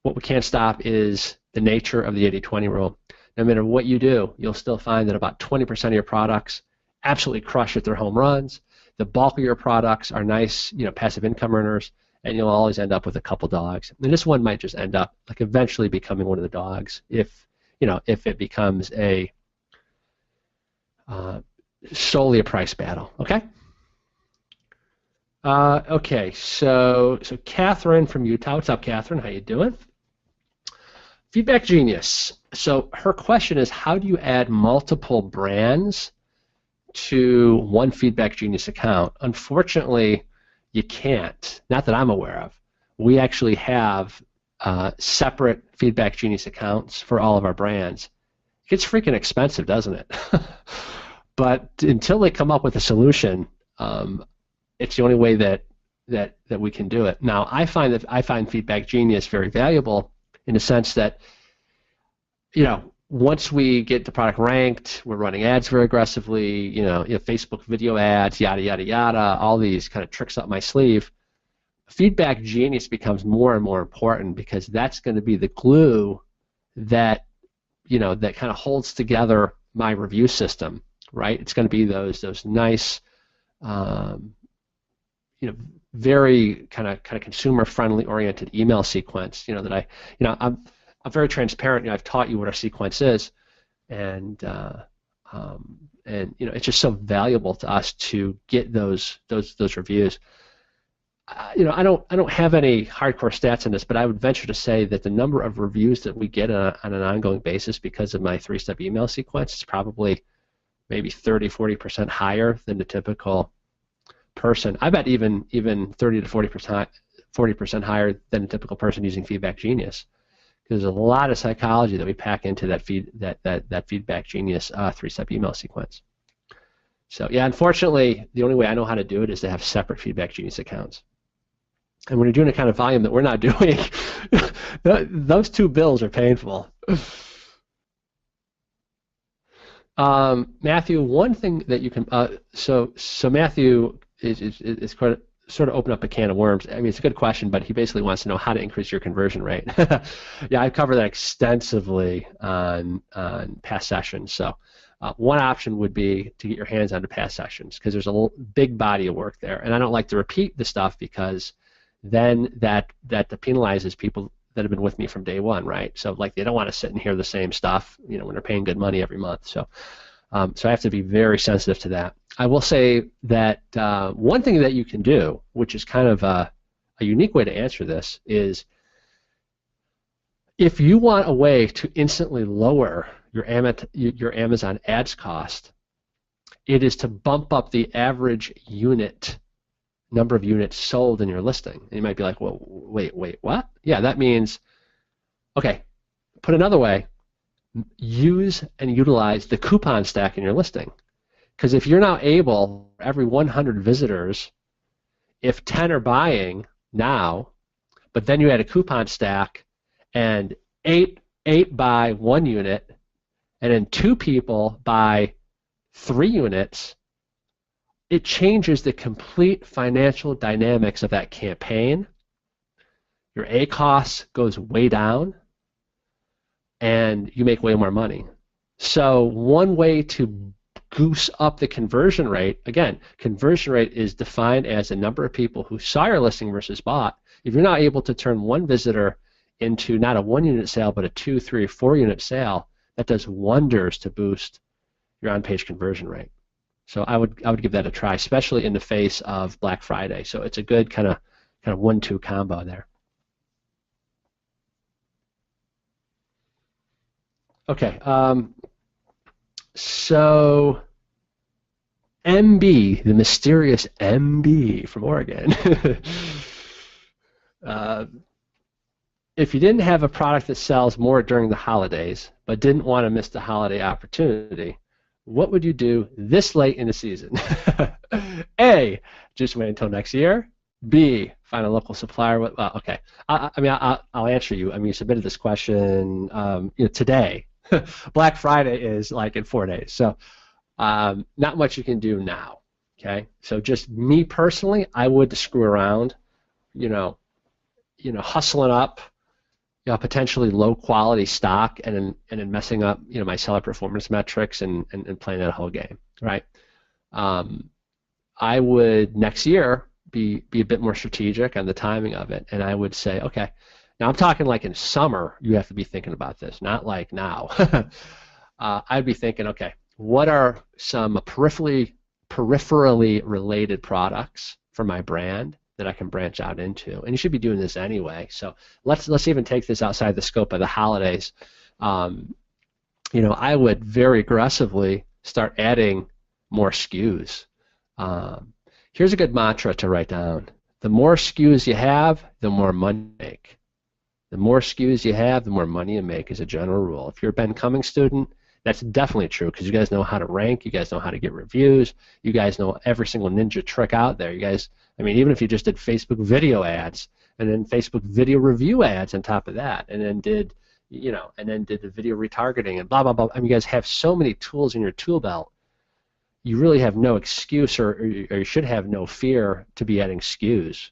[SPEAKER 1] What we can't stop is the nature of the 80-20 rule. No matter what you do, you'll still find that about 20% of your products absolutely crush it. They're home runs. The bulk of your products are nice, passive income earners, and you'll always end up with a couple dogs. And this one might just end up eventually becoming one of the dogs if it becomes solely a price battle. Okay. Okay. So Catherine from Utah. What's up, Catherine? How you doing? Feedback Genius. So her question is, how do you add multiple brands to one Feedback Genius account? Unfortunately, you can't. Not that I'm aware of. We actually have separate Feedback Genius accounts for all of our brands. It gets freaking expensive, doesn't it? But until they come up with a solution, it's the only way that we can do it. Now, I find Feedback Genius very valuable in the sense that, once we get the product ranked, we're running ads very aggressively, Facebook video ads, yada, yada, yada, all these kind of tricks up my sleeve. Feedback Genius becomes more and more important, because that's going to be the glue that, that kind of holds together my review system, right? It's going to be those nice, very kind of consumer-friendly oriented email sequence, that I'm very transparent. I've taught you what our sequence is, and it's just so valuable to us to get those reviews. I don't have any hardcore stats on this, but I would venture to say that the number of reviews that we get on an ongoing basis because of my 3-step email sequence is probably maybe 30-40% higher than the typical person. I bet even 30 to 40% higher than a typical person using Feedback Genius. There's a lot of psychology that we pack into that Feedback Genius 3-step email sequence. So yeah, unfortunately, the only way I know how to do it is to have separate Feedback Genius accounts. And when you're doing the kind of volume that we're not doing, those two bills are painful. Matthew, one thing that you can so Matthew is quite sort of open up a can of worms. I mean, it's a good question, but he basically wants to know how to increase your conversion rate. Yeah, I've covered that extensively on past sessions. So one option would be to get your hands onto past sessions, because there's a big body of work there. And I don't like to repeat the stuff, because then that penalizes people that have been with me from day one, right? So they don't want to sit and hear the same stuff, when they're paying good money every month. So I have to be very sensitive to that. I will say that one thing that you can do, which is kind of a unique way to answer this, is if you want a way to instantly lower your Amazon ads cost, it is to bump up the average unit number of units sold in your listing. And you might be like, well, wait, what? Yeah, that means, okay, put another way, use and utilize the coupon stack in your listing. Because if you're now able, every 100 visitors, if 10 are buying now, but then you add a coupon stack and eight buy 1 unit, and then 2 people buy 3 units, it changes the complete financial dynamics of that campaign. Your A cost goes way down, and you make way more money. So one way to goose up the conversion rate, again, conversion rate is defined as the number of people who saw your listing versus bought. If you're not able to turn 1 visitor into not a 1-unit sale, but a 2, 3, or 4-unit sale, that does wonders to boost your on-page conversion rate. So I would give that a try, especially in the face of Black Friday. So it's a good kind of 1-2 combo there. Okay, so MB, the mysterious MB from Oregon. If you didn't have a product that sells more during the holidays, but didn't want to miss the holiday opportunity, what would you do this late in the season? A, just wait until next year. B, find a local supplier. Well, okay, I'll answer you. I mean, you submitted this question today. Black Friday is like in 4 days, so not much you can do now. Okay, so just me personally, I would screw around, hustling up, potentially low quality stock, and then messing up, my seller performance metrics and playing that whole game, right? I would next year be a bit more strategic on the timing of it, and I would say, okay, now I'm talking like in summer, you have to be thinking about this, not like now. I'd be thinking, okay, what are some peripherally related products for my brand that I can branch out into? And you should be doing this anyway. So let's even take this outside the scope of the holidays. I would very aggressively start adding more SKUs. Here's a good mantra to write down. The more SKUs you have, the more money you make. The more SKUs you have, the more money you make as a general rule. If you're a Ben Cummings student, that's definitely true because you guys know how to rank, you guys know how to get reviews, you guys know every single ninja trick out there. You guys, even if you just did Facebook video ads and then Facebook video review ads on top of that, and then did the video retargeting and blah blah blah. You guys have so many tools in your tool belt. You really have no excuse, or you should have no fear to be adding SKUs.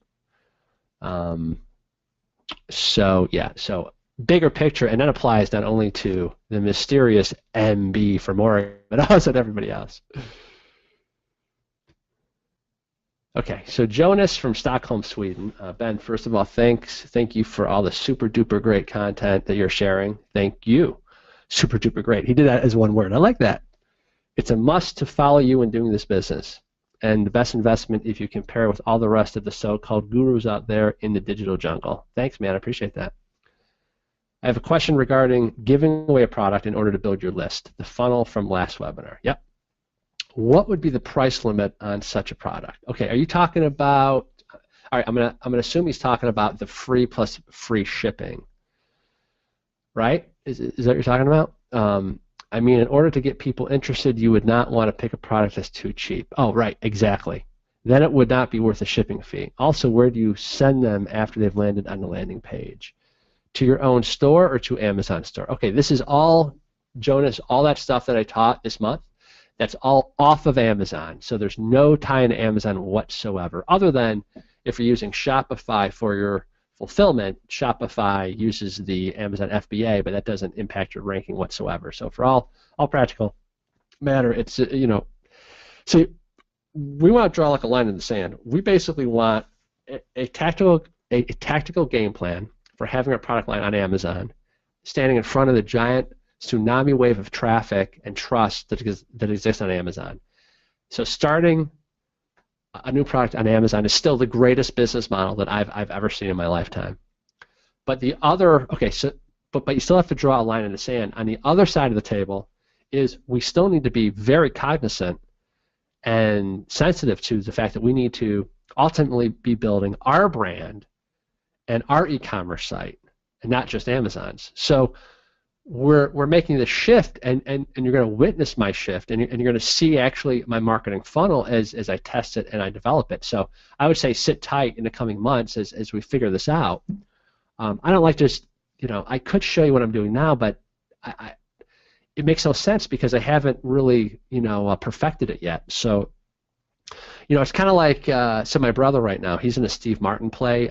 [SPEAKER 1] So bigger picture, and that applies not only to the mysterious MB from Oregon, but also to everybody else. Okay, so Jonas from Stockholm, Sweden. Ben, first of all, thank you for all the super duper great content that you're sharing. Thank you. Super duper great. He did that as one word. I like that. It's a must to follow you in doing this business, and the best investment if you compare with all the rest of the so-called gurus out there in the digital jungle. Thanks, man. I appreciate that. I have a question regarding giving away a product in order to build your list, the funnel from last webinar. Yep. What would be the price limit on such a product? Okay, are you talking about, all right, I'm gonna assume he's talking about the free plus free shipping, right? Is that what you're talking about? In order to get people interested, you would not want to pick a product that's too cheap. Oh, right, exactly. Then it would not be worth a shipping fee. Also, where do you send them after they've landed on the landing page? To your own store or to Amazon store? Okay, this is all, Jonas, all that stuff that I taught this month, that's all off of Amazon. So there's no tie into Amazon whatsoever, other than if you're using Shopify for your fulfillment. Shopify uses the Amazon FBA, but that doesn't impact your ranking whatsoever. So for all practical matter, it's, so we want to draw like a line in the sand. We basically want a tactical game plan for having a product line on Amazon, standing in front of the giant tsunami wave of traffic and trust that exists on Amazon. So starting a new product on Amazon is still the greatest business model that I've ever seen in my lifetime. But the other, but you still have to draw a line in the sand. On the other side of the table is we still need to be very cognizant and sensitive to the fact that we need to ultimately be building our brand and our e-commerce site, and not just Amazon's. So we're making the shift, and you're going to witness my shift, and you're going to see actually my marketing funnel as I test it and I develop it. So I would say sit tight in the coming months as we figure this out. I don't like just, I could show you what I'm doing now, but it makes no sense because I haven't really, perfected it yet. So, it's kind of like, so my brother right now, he's in a Steve Martin play.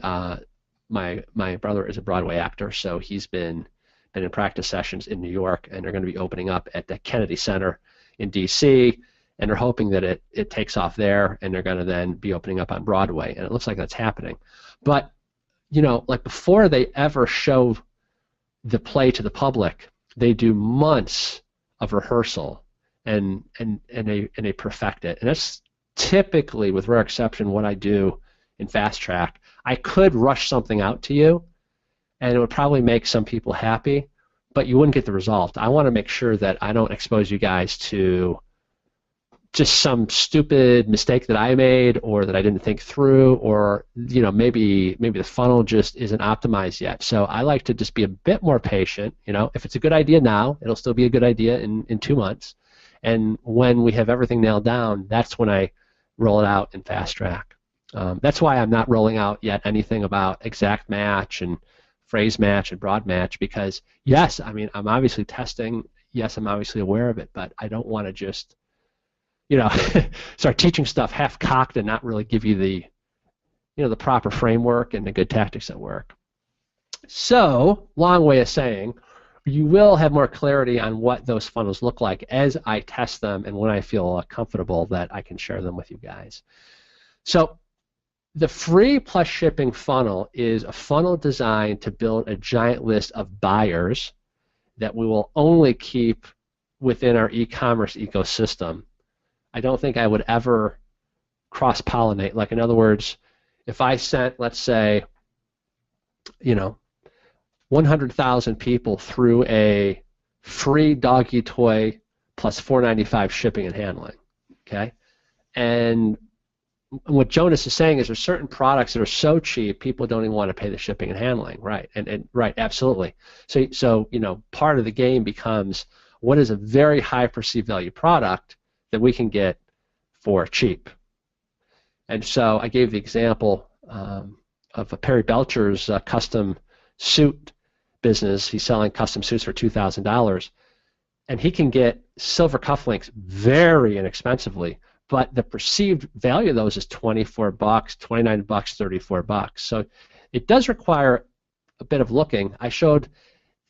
[SPEAKER 1] My brother is a Broadway actor, so he's been in practice sessions in New York, and they're going to be opening up at the Kennedy Center in D.C., and they're hoping that it takes off there, and they're going to then be opening up on Broadway, and it looks like that's happening. But, like before they ever show the play to the public, they do months of rehearsal, and they perfect it. And that's typically, with rare exception, what I do in Fast Track. I could rush something out to you, and it would probably make some people happy, but you wouldn't get the result. I want to make sure that I don't expose you guys to just some stupid mistake that I made, or that I didn't think through, or maybe the funnel just isn't optimized yet. So I like to just be a bit more patient. If it's a good idea now, it'll still be a good idea in 2 months. And when we have everything nailed down, that's when I roll it out in Fast Track. That's why I'm not rolling out yet anything about exact match and phrase match and broad match, because yes, I'm obviously testing, yes, I'm obviously aware of it, but I don't want to just start teaching stuff half-cocked and not really give you the the proper framework and the good tactics that work. So, long way of saying, you will have more clarity on what those funnels look like as I test them, and when I feel comfortable that I can share them with you guys. So the free plus shipping funnel is a funnel designed to build a giant list of buyers that we will only keep within our e-commerce ecosystem. I don't think I would ever cross-pollinate. Like, in other words, if I sent, let's say, 100,000 people through a free doggy toy plus $4.95 shipping and handling, okay? And what Jonas is saying is there's certain products that are so cheap people don't even want to pay the shipping and handling, right? And right, absolutely. So part of the game becomes, what is a very high perceived value product that we can get for cheap? And so I gave the example of Perry Belcher's custom suit business. He's selling custom suits for $2,000, and he can get silver cufflinks very inexpensively, but the perceived value of those is $24, $29, $34. So it does require a bit of looking. I showed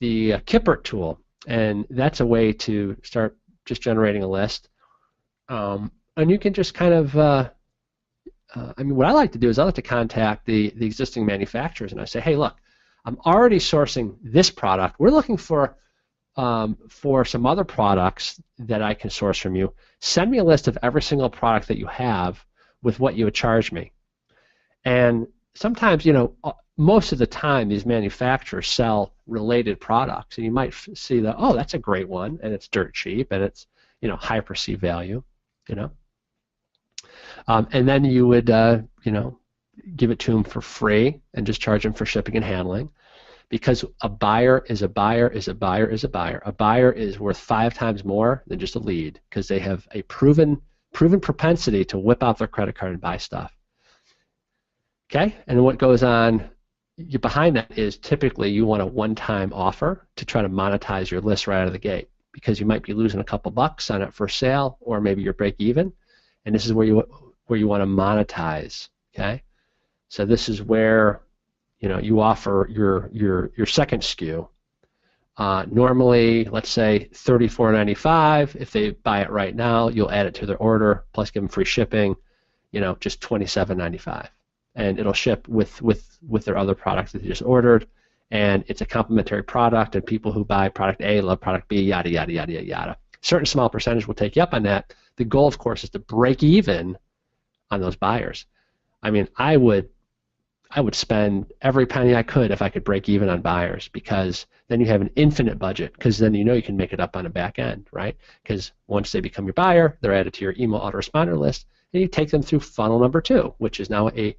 [SPEAKER 1] the Kippert tool, and that's a way to start just generating a list. And you can just kind of, what I like to do is I like to contact the existing manufacturers, and I say, hey, look, I'm already sourcing this product. We're looking for some other products that I can source from you. Send me a list of every single product that you have with what you would charge me. And sometimes, most of the time, these manufacturers sell related products, and you might see that, oh, that's a great one, and it's dirt cheap, and it's high perceived value, and then you would give it to them for free and just charge them for shipping and handling, because a buyer is a buyer is a buyer is a buyer. A buyer is worth 5 times more than just a lead, because they have a proven propensity to whip out their credit card and buy stuff. Okay, and what goes on behind that is typically you want a one-time offer to try to monetize your list right out of the gate, because you might be losing a couple bucks on it for sale, or maybe you're break even, and this is where you want to monetize. Okay, so this is where you offer your second SKU. Normally, let's say $34.95. If they buy it right now, you'll add it to their order plus give them free shipping. Just $27.95, and it'll ship with their other products that they just ordered, and it's a complementary product, and people who buy product A love product B, yada yada yada yada yada. A certain small percentage will take you up on that. The goal, of course, is to break even on those buyers. I would spend every penny I could if I could break even on buyers, because then you have an infinite budget, because then you can make it up on the back end, right? Because once they become your buyer, they're added to your email autoresponder list, and you take them through funnel number 2, which is now a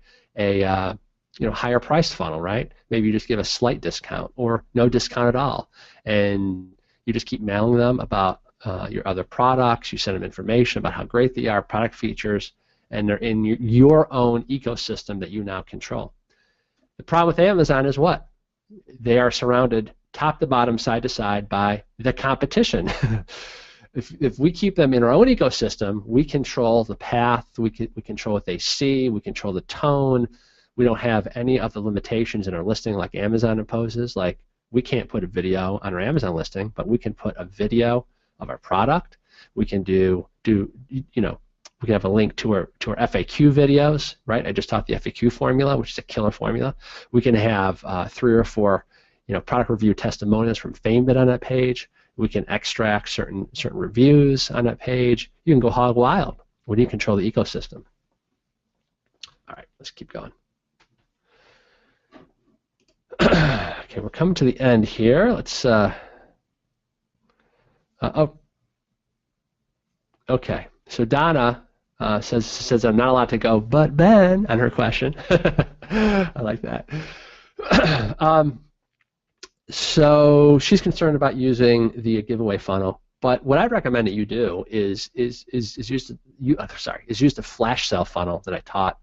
[SPEAKER 1] higher priced funnel, right? Maybe you just give a slight discount or no discount at all, and you just keep mailing them about your other products. You send them information about how great they are, product features, and they're in your own ecosystem that you now control. The problem with Amazon is what? They are surrounded top to bottom, side to side by the competition. If we keep them in our own ecosystem, we control the path, we control what they see, we control the tone. We don't have any of the limitations in our listing like Amazon imposes. Like, we can't put a video on our Amazon listing, but we can put a video of our product. We can we can have a link to our FAQ videos, right? I just taught the FAQ formula, which is a killer formula. We can have 3 or 4, product review testimonials from FameBit on that page. We can extract certain reviews on that page. You can go hog wild when you control the ecosystem. All right, let's keep going. Okay, we're coming to the end here. Let's. Okay. So Donna says I'm not allowed to go, but Ben, on her question. I like that. So she's concerned about using the giveaway funnel, but what I'd recommend that you do is use the flash sale funnel that I taught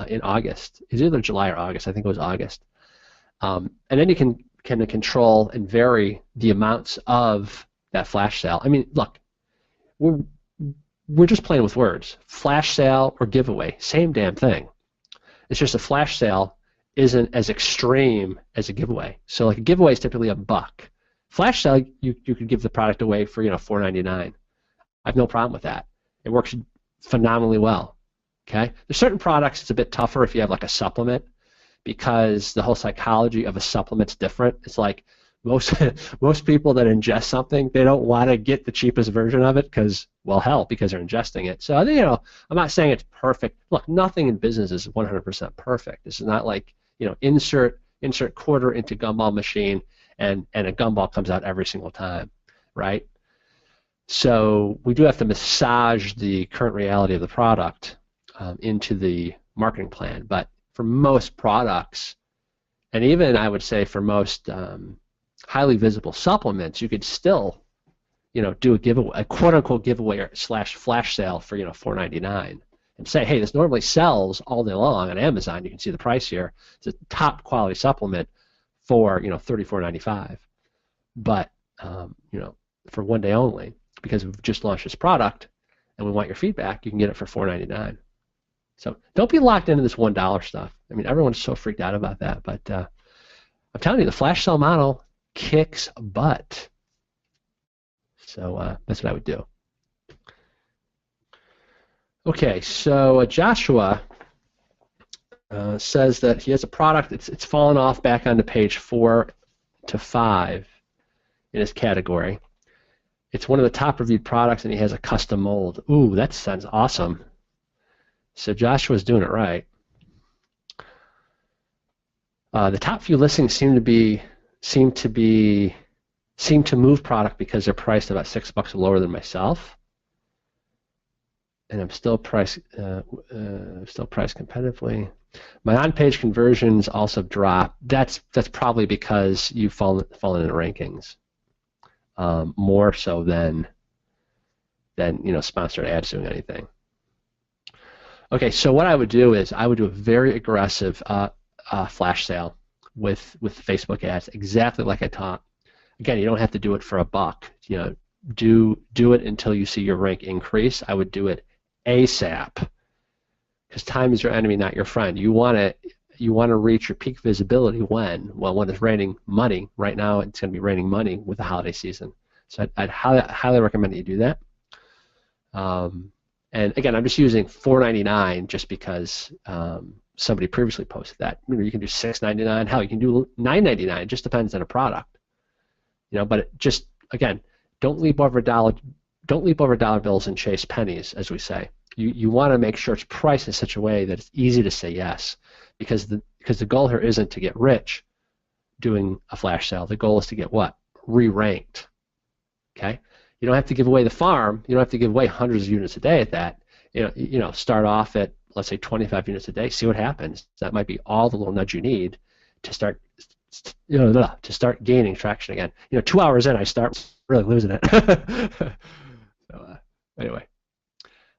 [SPEAKER 1] in August. It's either July or August. I think it was August. And then you can control and vary the amounts of that flash sale. I mean, look, we're just playing with words. Flash sale or giveaway, same damn thing. It's just a flash sale isn't as extreme as a giveaway. So like a giveaway is typically $1. Flash sale, you could give the product away for $4.99. I have no problem with that. It works phenomenally well. Okay. There's certain products it's a bit tougher if you have like a supplement, because the whole psychology of a supplement's different. It's like most people that ingest something, they don't want to get the cheapest version of it because they're ingesting it. So I'm not saying it's perfect. Look, nothing in business is 100% perfect. This is not like insert quarter into gumball machine and a gumball comes out every single time, right? So we do have to massage the current reality of the product into the marketing plan. But for most products, and even I would say for most highly visible supplements, you could still do a giveaway, a quote-unquote giveaway or / flash sale for $4.99, and say, hey, this normally sells all day long on Amazon. You can see the price here. It's a top quality supplement for $34.95, but for one day only, because we've just launched this product and we want your feedback, you can get it for $4.99. So don't be locked into this $1 stuff. I mean, everyone's so freaked out about that, but I'm telling you, the flash sale model kicks butt. So that's what I would do. Okay, so Joshua says that he has a product. It's fallen off back onto page 4 to 5 in his category. It's one of the top reviewed products, and he has a custom mold. Ooh, that sounds awesome. So Joshua's doing it right. The top few listings seem to move product because they're priced about $6 lower than myself, and I'm still priced competitively. My on-page conversions also drop. That's probably because you've fallen in the rankings more so than sponsored ads doing anything. Okay, so what I would do is I would do a very aggressive flash sale with Facebook ads, exactly like I taught. Again, you don't have to do it for $1. Do it until you see your rank increase. I would do it ASAP, because time is your enemy, not your friend. You want to reach your peak visibility when? Well, when it's raining money. Right now, it's going to be raining money with the holiday season. So I'd highly recommend that you do that. And again, I'm just using $4.99 just because somebody previously posted that. You can do $6.99. Hell, you can do $9.99. It just depends on a product. But just again, don't leap over dollar bills and chase pennies, as we say. You want to make sure it's priced in such a way that it's easy to say yes, because the goal here isn't to get rich doing a flash sale. The goal is to get what? Re-ranked. Okay. You don't have to give away the farm. You don't have to give away hundreds of units a day at that. start off at, let's say, 25 units a day, see what happens. That might be all the little nudge you need to start, to start gaining traction again. 2 hours in, I start really losing it. So anyway,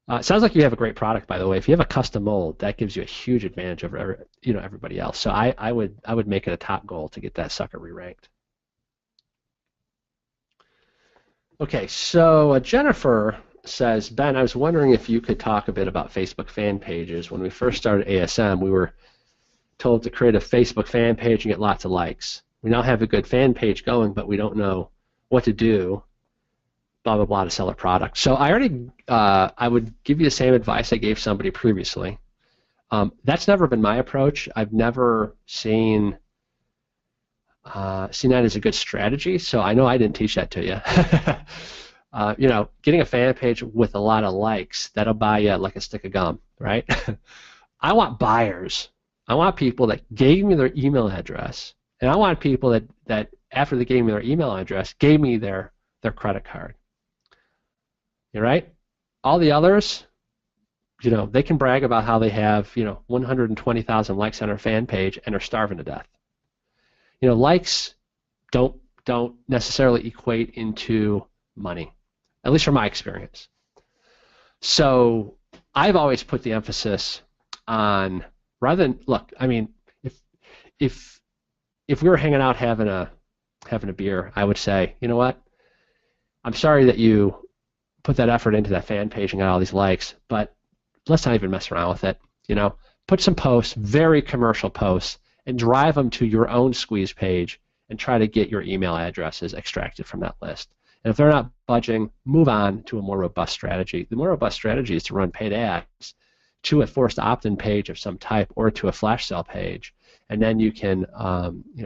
[SPEAKER 1] it sounds like you have a great product, by the way. If you have a custom mold, that gives you a huge advantage over everybody else. So I would make it a top goal to get that sucker re-ranked. Okay, so Jennifer says, Ben, I was wondering if you could talk a bit about Facebook fan pages. When we first started ASM, we were told to create a Facebook fan page and get lots of likes. We now have a good fan page going, but we don't know what to do, blah, blah, blah, to sell our product. So I would give you the same advice I gave somebody previously. That's never been my approach. I've never seen that as a good strategy, so I know I didn't teach that to you. Getting a fan page with a lot of likes, that'll buy you like a stick of gum, right? I want buyers. I want people that gave me their email address, and I want people that after they gave me their email address, gave me their credit card. You're right? All the others, they can brag about how they have, 120,000 likes on their fan page and are starving to death. Likes don't necessarily equate into money, at least from my experience. So I've always put the emphasis on, rather than, look, I mean, if we were hanging out having a beer, I would say, you know what, I'm sorry that you put that effort into that fan page and got all these likes, but let's not even mess around with it. Put some posts, very commercial posts, and drive them to your own squeeze page and try to get your email addresses extracted from that list. And if they're not budging, move on to a more robust strategy. The more robust strategy is to run paid ads to a forced opt-in page of some type or to a flash sale page. And then you can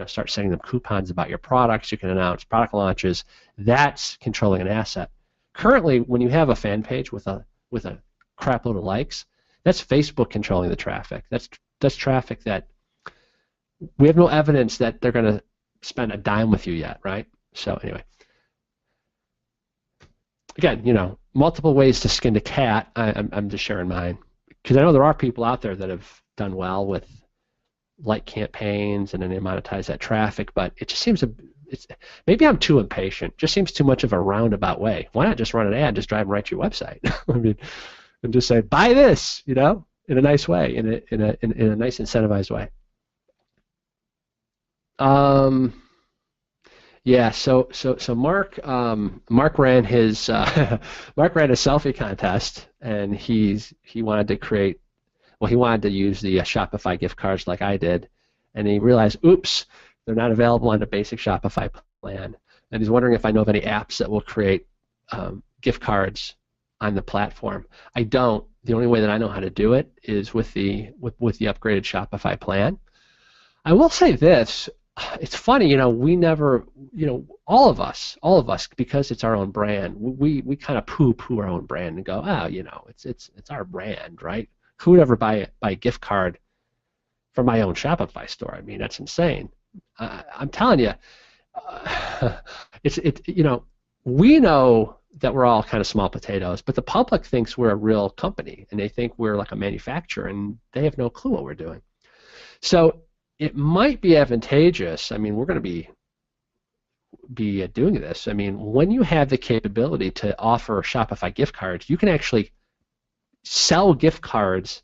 [SPEAKER 1] start sending them coupons about your products. You can announce product launches. That's controlling an asset. Currently, when you have a fan page with a crap load of likes, that's Facebook controlling the traffic. That's traffic that we have no evidence that they're going to spend a dime with you yet, right? So anyway, again, multiple ways to skin a cat. I'm just sharing mine because I know there are people out there that have done well with like campaigns and then they monetize that traffic, but it just seems maybe I'm too impatient. It just seems too much of a roundabout way. Why not just run an ad, just drive them right to your website? I mean, and just say buy this, in a nice way, in a nice incentivized way. Yeah. So Mark ran his Mark ran a selfie contest, and he wanted to use the Shopify gift cards like I did, and he realized, oops, they're not available on the basic Shopify plan, and he's wondering if I know of any apps that will create gift cards on the platform. I don't. The only way that I know how to do it is with the upgraded Shopify plan. I will say this. It's funny, we never, all of us, because it's our own brand, we kind of poo-poo our own brand and go, it's our brand, right? Who would ever buy a gift card from my own Shopify store? I mean, that's insane. I'm telling you, we know that we're all kind of small potatoes, but the public thinks we're a real company, and they think we're like a manufacturer, and they have no clue what we're doing. So it might be advantageous. I mean, we're going to be doing this. I mean, when you have the capability to offer Shopify gift cards, you can actually sell gift cards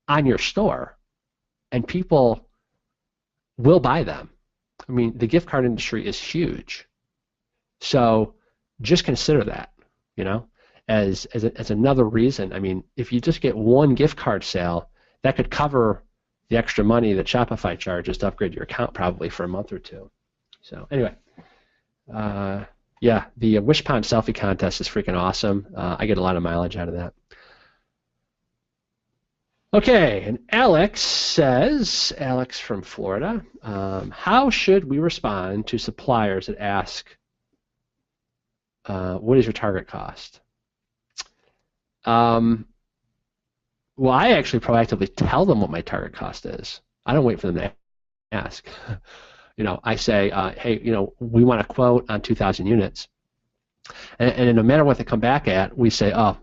[SPEAKER 1] on your store, and people will buy them. I mean, the gift card industry is huge. So just consider that, as another reason. I mean, if you just get one gift card sale, that could cover the extra money that Shopify charges to upgrade your account probably for a month or two. So anyway, yeah, the Wishpond selfie contest is freaking awesome. I get a lot of mileage out of that. Okay, and Alex from Florida, how should we respond to suppliers that ask, what is your target cost? Well, I actually proactively tell them what my target cost is. I don't wait for them to ask. I say, hey, we want a quote on 2,000 units. And no matter what they come back at, we say, oh,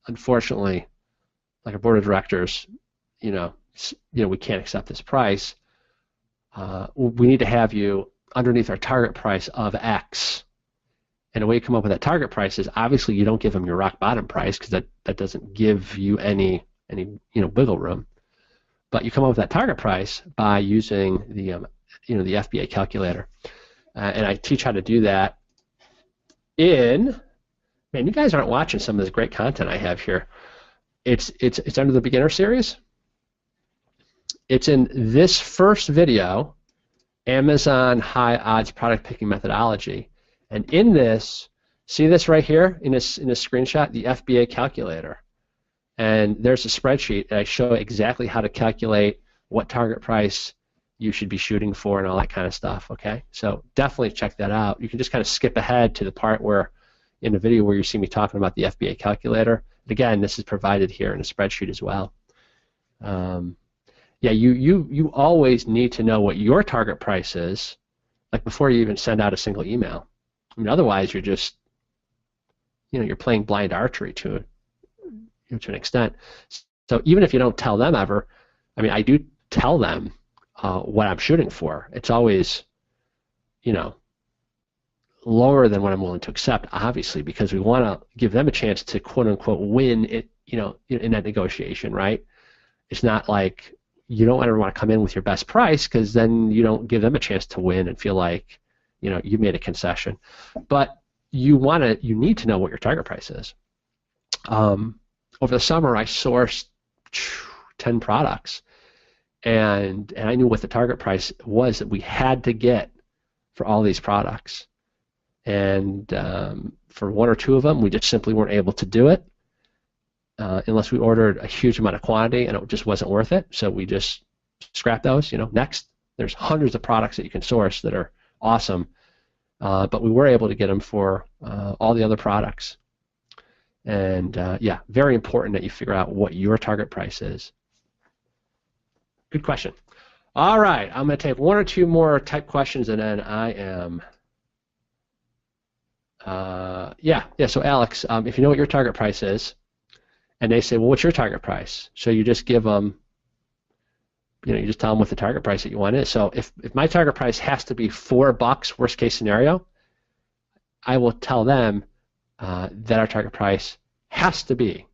[SPEAKER 1] unfortunately, like a board of directors, we can't accept this price. We need to have you underneath our target price of X. And the way you come up with that target price is obviously you don't give them your rock bottom price because that doesn't give you any wiggle room. But you come up with that target price by using the the FBA calculator, and I teach how to do that in. Man, you guys aren't watching some of this great content I have here. It's under the beginner series. It's in this first video, Amazon high odds product picking methodology, and in this, see this right here in this screenshot, the FBA calculator. And there's a spreadsheet that I show exactly how to calculate what target price you should be shooting for and all that kind of stuff, okay? So definitely check that out. You can just kind of skip ahead to the part where, in the video where you see me talking about the FBA calculator. Again, this is provided here in a spreadsheet as well. Yeah, you always need to know what your target price is, like before you even send out a single email. I mean, otherwise you're just, you're playing blind archery to an extent. So even if you don't tell them ever, I mean, I do tell them what I'm shooting for. It's always, lower than what I'm willing to accept, obviously, because we want to give them a chance to quote unquote win it, in that negotiation, right? It's not like you don't ever want to come in with your best price because then you don't give them a chance to win and feel like, you made a concession. But you need to know what your target price is. Over the summer, I sourced 10 products, and I knew what the target price was that we had to get for all these products. And for one or two of them, we just simply weren't able to do it unless we ordered a huge amount of quantity, and it just wasn't worth it. So we just scrapped those. Next, there's hundreds of products that you can source that are awesome, but we were able to get them for all the other products. And yeah, very important that you figure out what your target price is. Good question. All right, I'm going to take one or two more type questions, and then I am. So Alex, if you know what your target price is, and they say, well, what's your target price? So you just give them, you just tell them what the target price that you want is. So if my target price has to be $4, worst case scenario, I will tell them that our target price has to be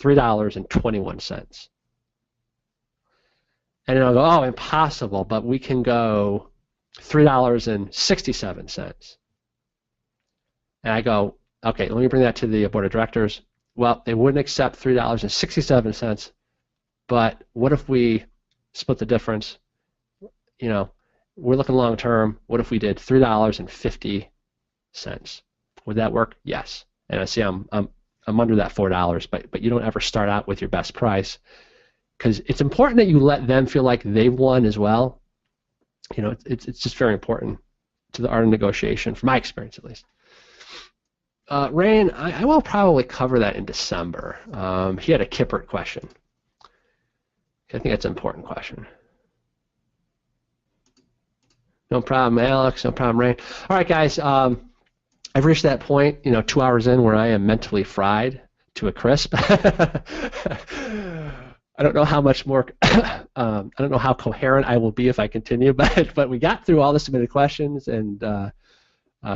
[SPEAKER 1] $3.21. And then I'll go, oh, impossible, but we can go $3.67. And I go, okay, let me bring that to the board of directors. Well, they wouldn't accept $3.67, but what if we split the difference? We're looking long term. What if we did $3.50? Would that work? Yes. And I see I'm under that $4, but you don't ever start out with your best price, because it's important that you let them feel like they've won as well. It's just very important to the art of negotiation, from my experience at least. Rain, I will probably cover that in December. He had a Kippert question. I think that's an important question. No problem, Alex. No problem, Rain. All right, guys. I've reached that point, 2 hours in, where I am mentally fried to a crisp. I don't know how much more. I don't know how coherent I will be if I continue, but we got through all the submitted questions and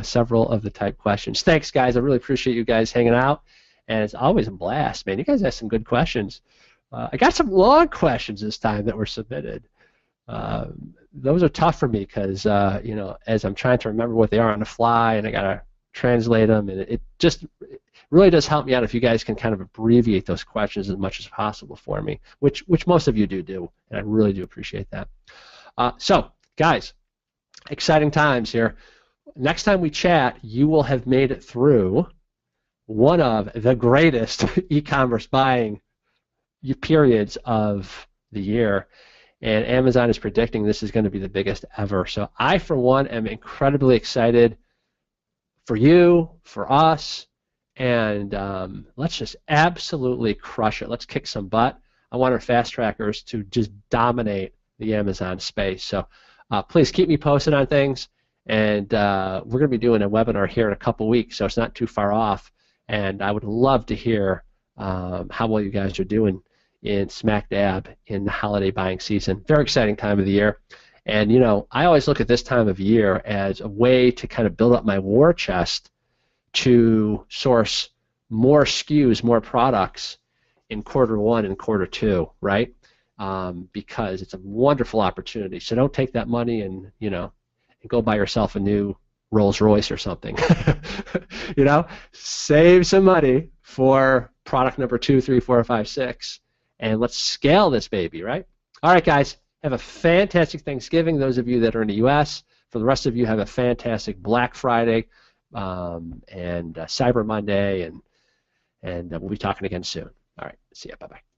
[SPEAKER 1] several of the type questions. Thanks, guys. I really appreciate you guys hanging out, and it's always a blast, man. You guys asked some good questions. I got some long questions this time that were submitted. Those are tough for me because, as I'm trying to remember what they are on the fly, and I got to translate them, and it really does help me out if you guys can kind of abbreviate those questions as much as possible for me, which most of you do, and I really do appreciate that. So, guys, exciting times here. Next time we chat, you will have made it through one of the greatest e-commerce buying periods of the year, and Amazon is predicting this is going to be the biggest ever. So I, for one, am incredibly excited for you, for us, and let's just absolutely crush it. Let's kick some butt. I want our fast trackers to just dominate the Amazon space. So please keep me posted on things. And we're going to be doing a webinar here in a couple weeks, so it's not too far off. And I would love to hear how well you guys are doing in smack dab in the holiday buying season. Very exciting time of the year. And, you know, I always look at this time of year as a way to kind of build up my war chest to source more SKUs, more products in Q1 and Q2, right? Because it's a wonderful opportunity. So don't take that money and, you know, and go buy yourself a new Rolls Royce or something. You know, save some money for product number 2, 3, 4, 5, 6, and let's scale this baby, right? All right, guys, have a fantastic Thanksgiving. Those of you that are in the U.S., for the rest of you, have a fantastic Black Friday and Cyber Monday, and we'll be talking again soon. All right, see ya. Bye-bye.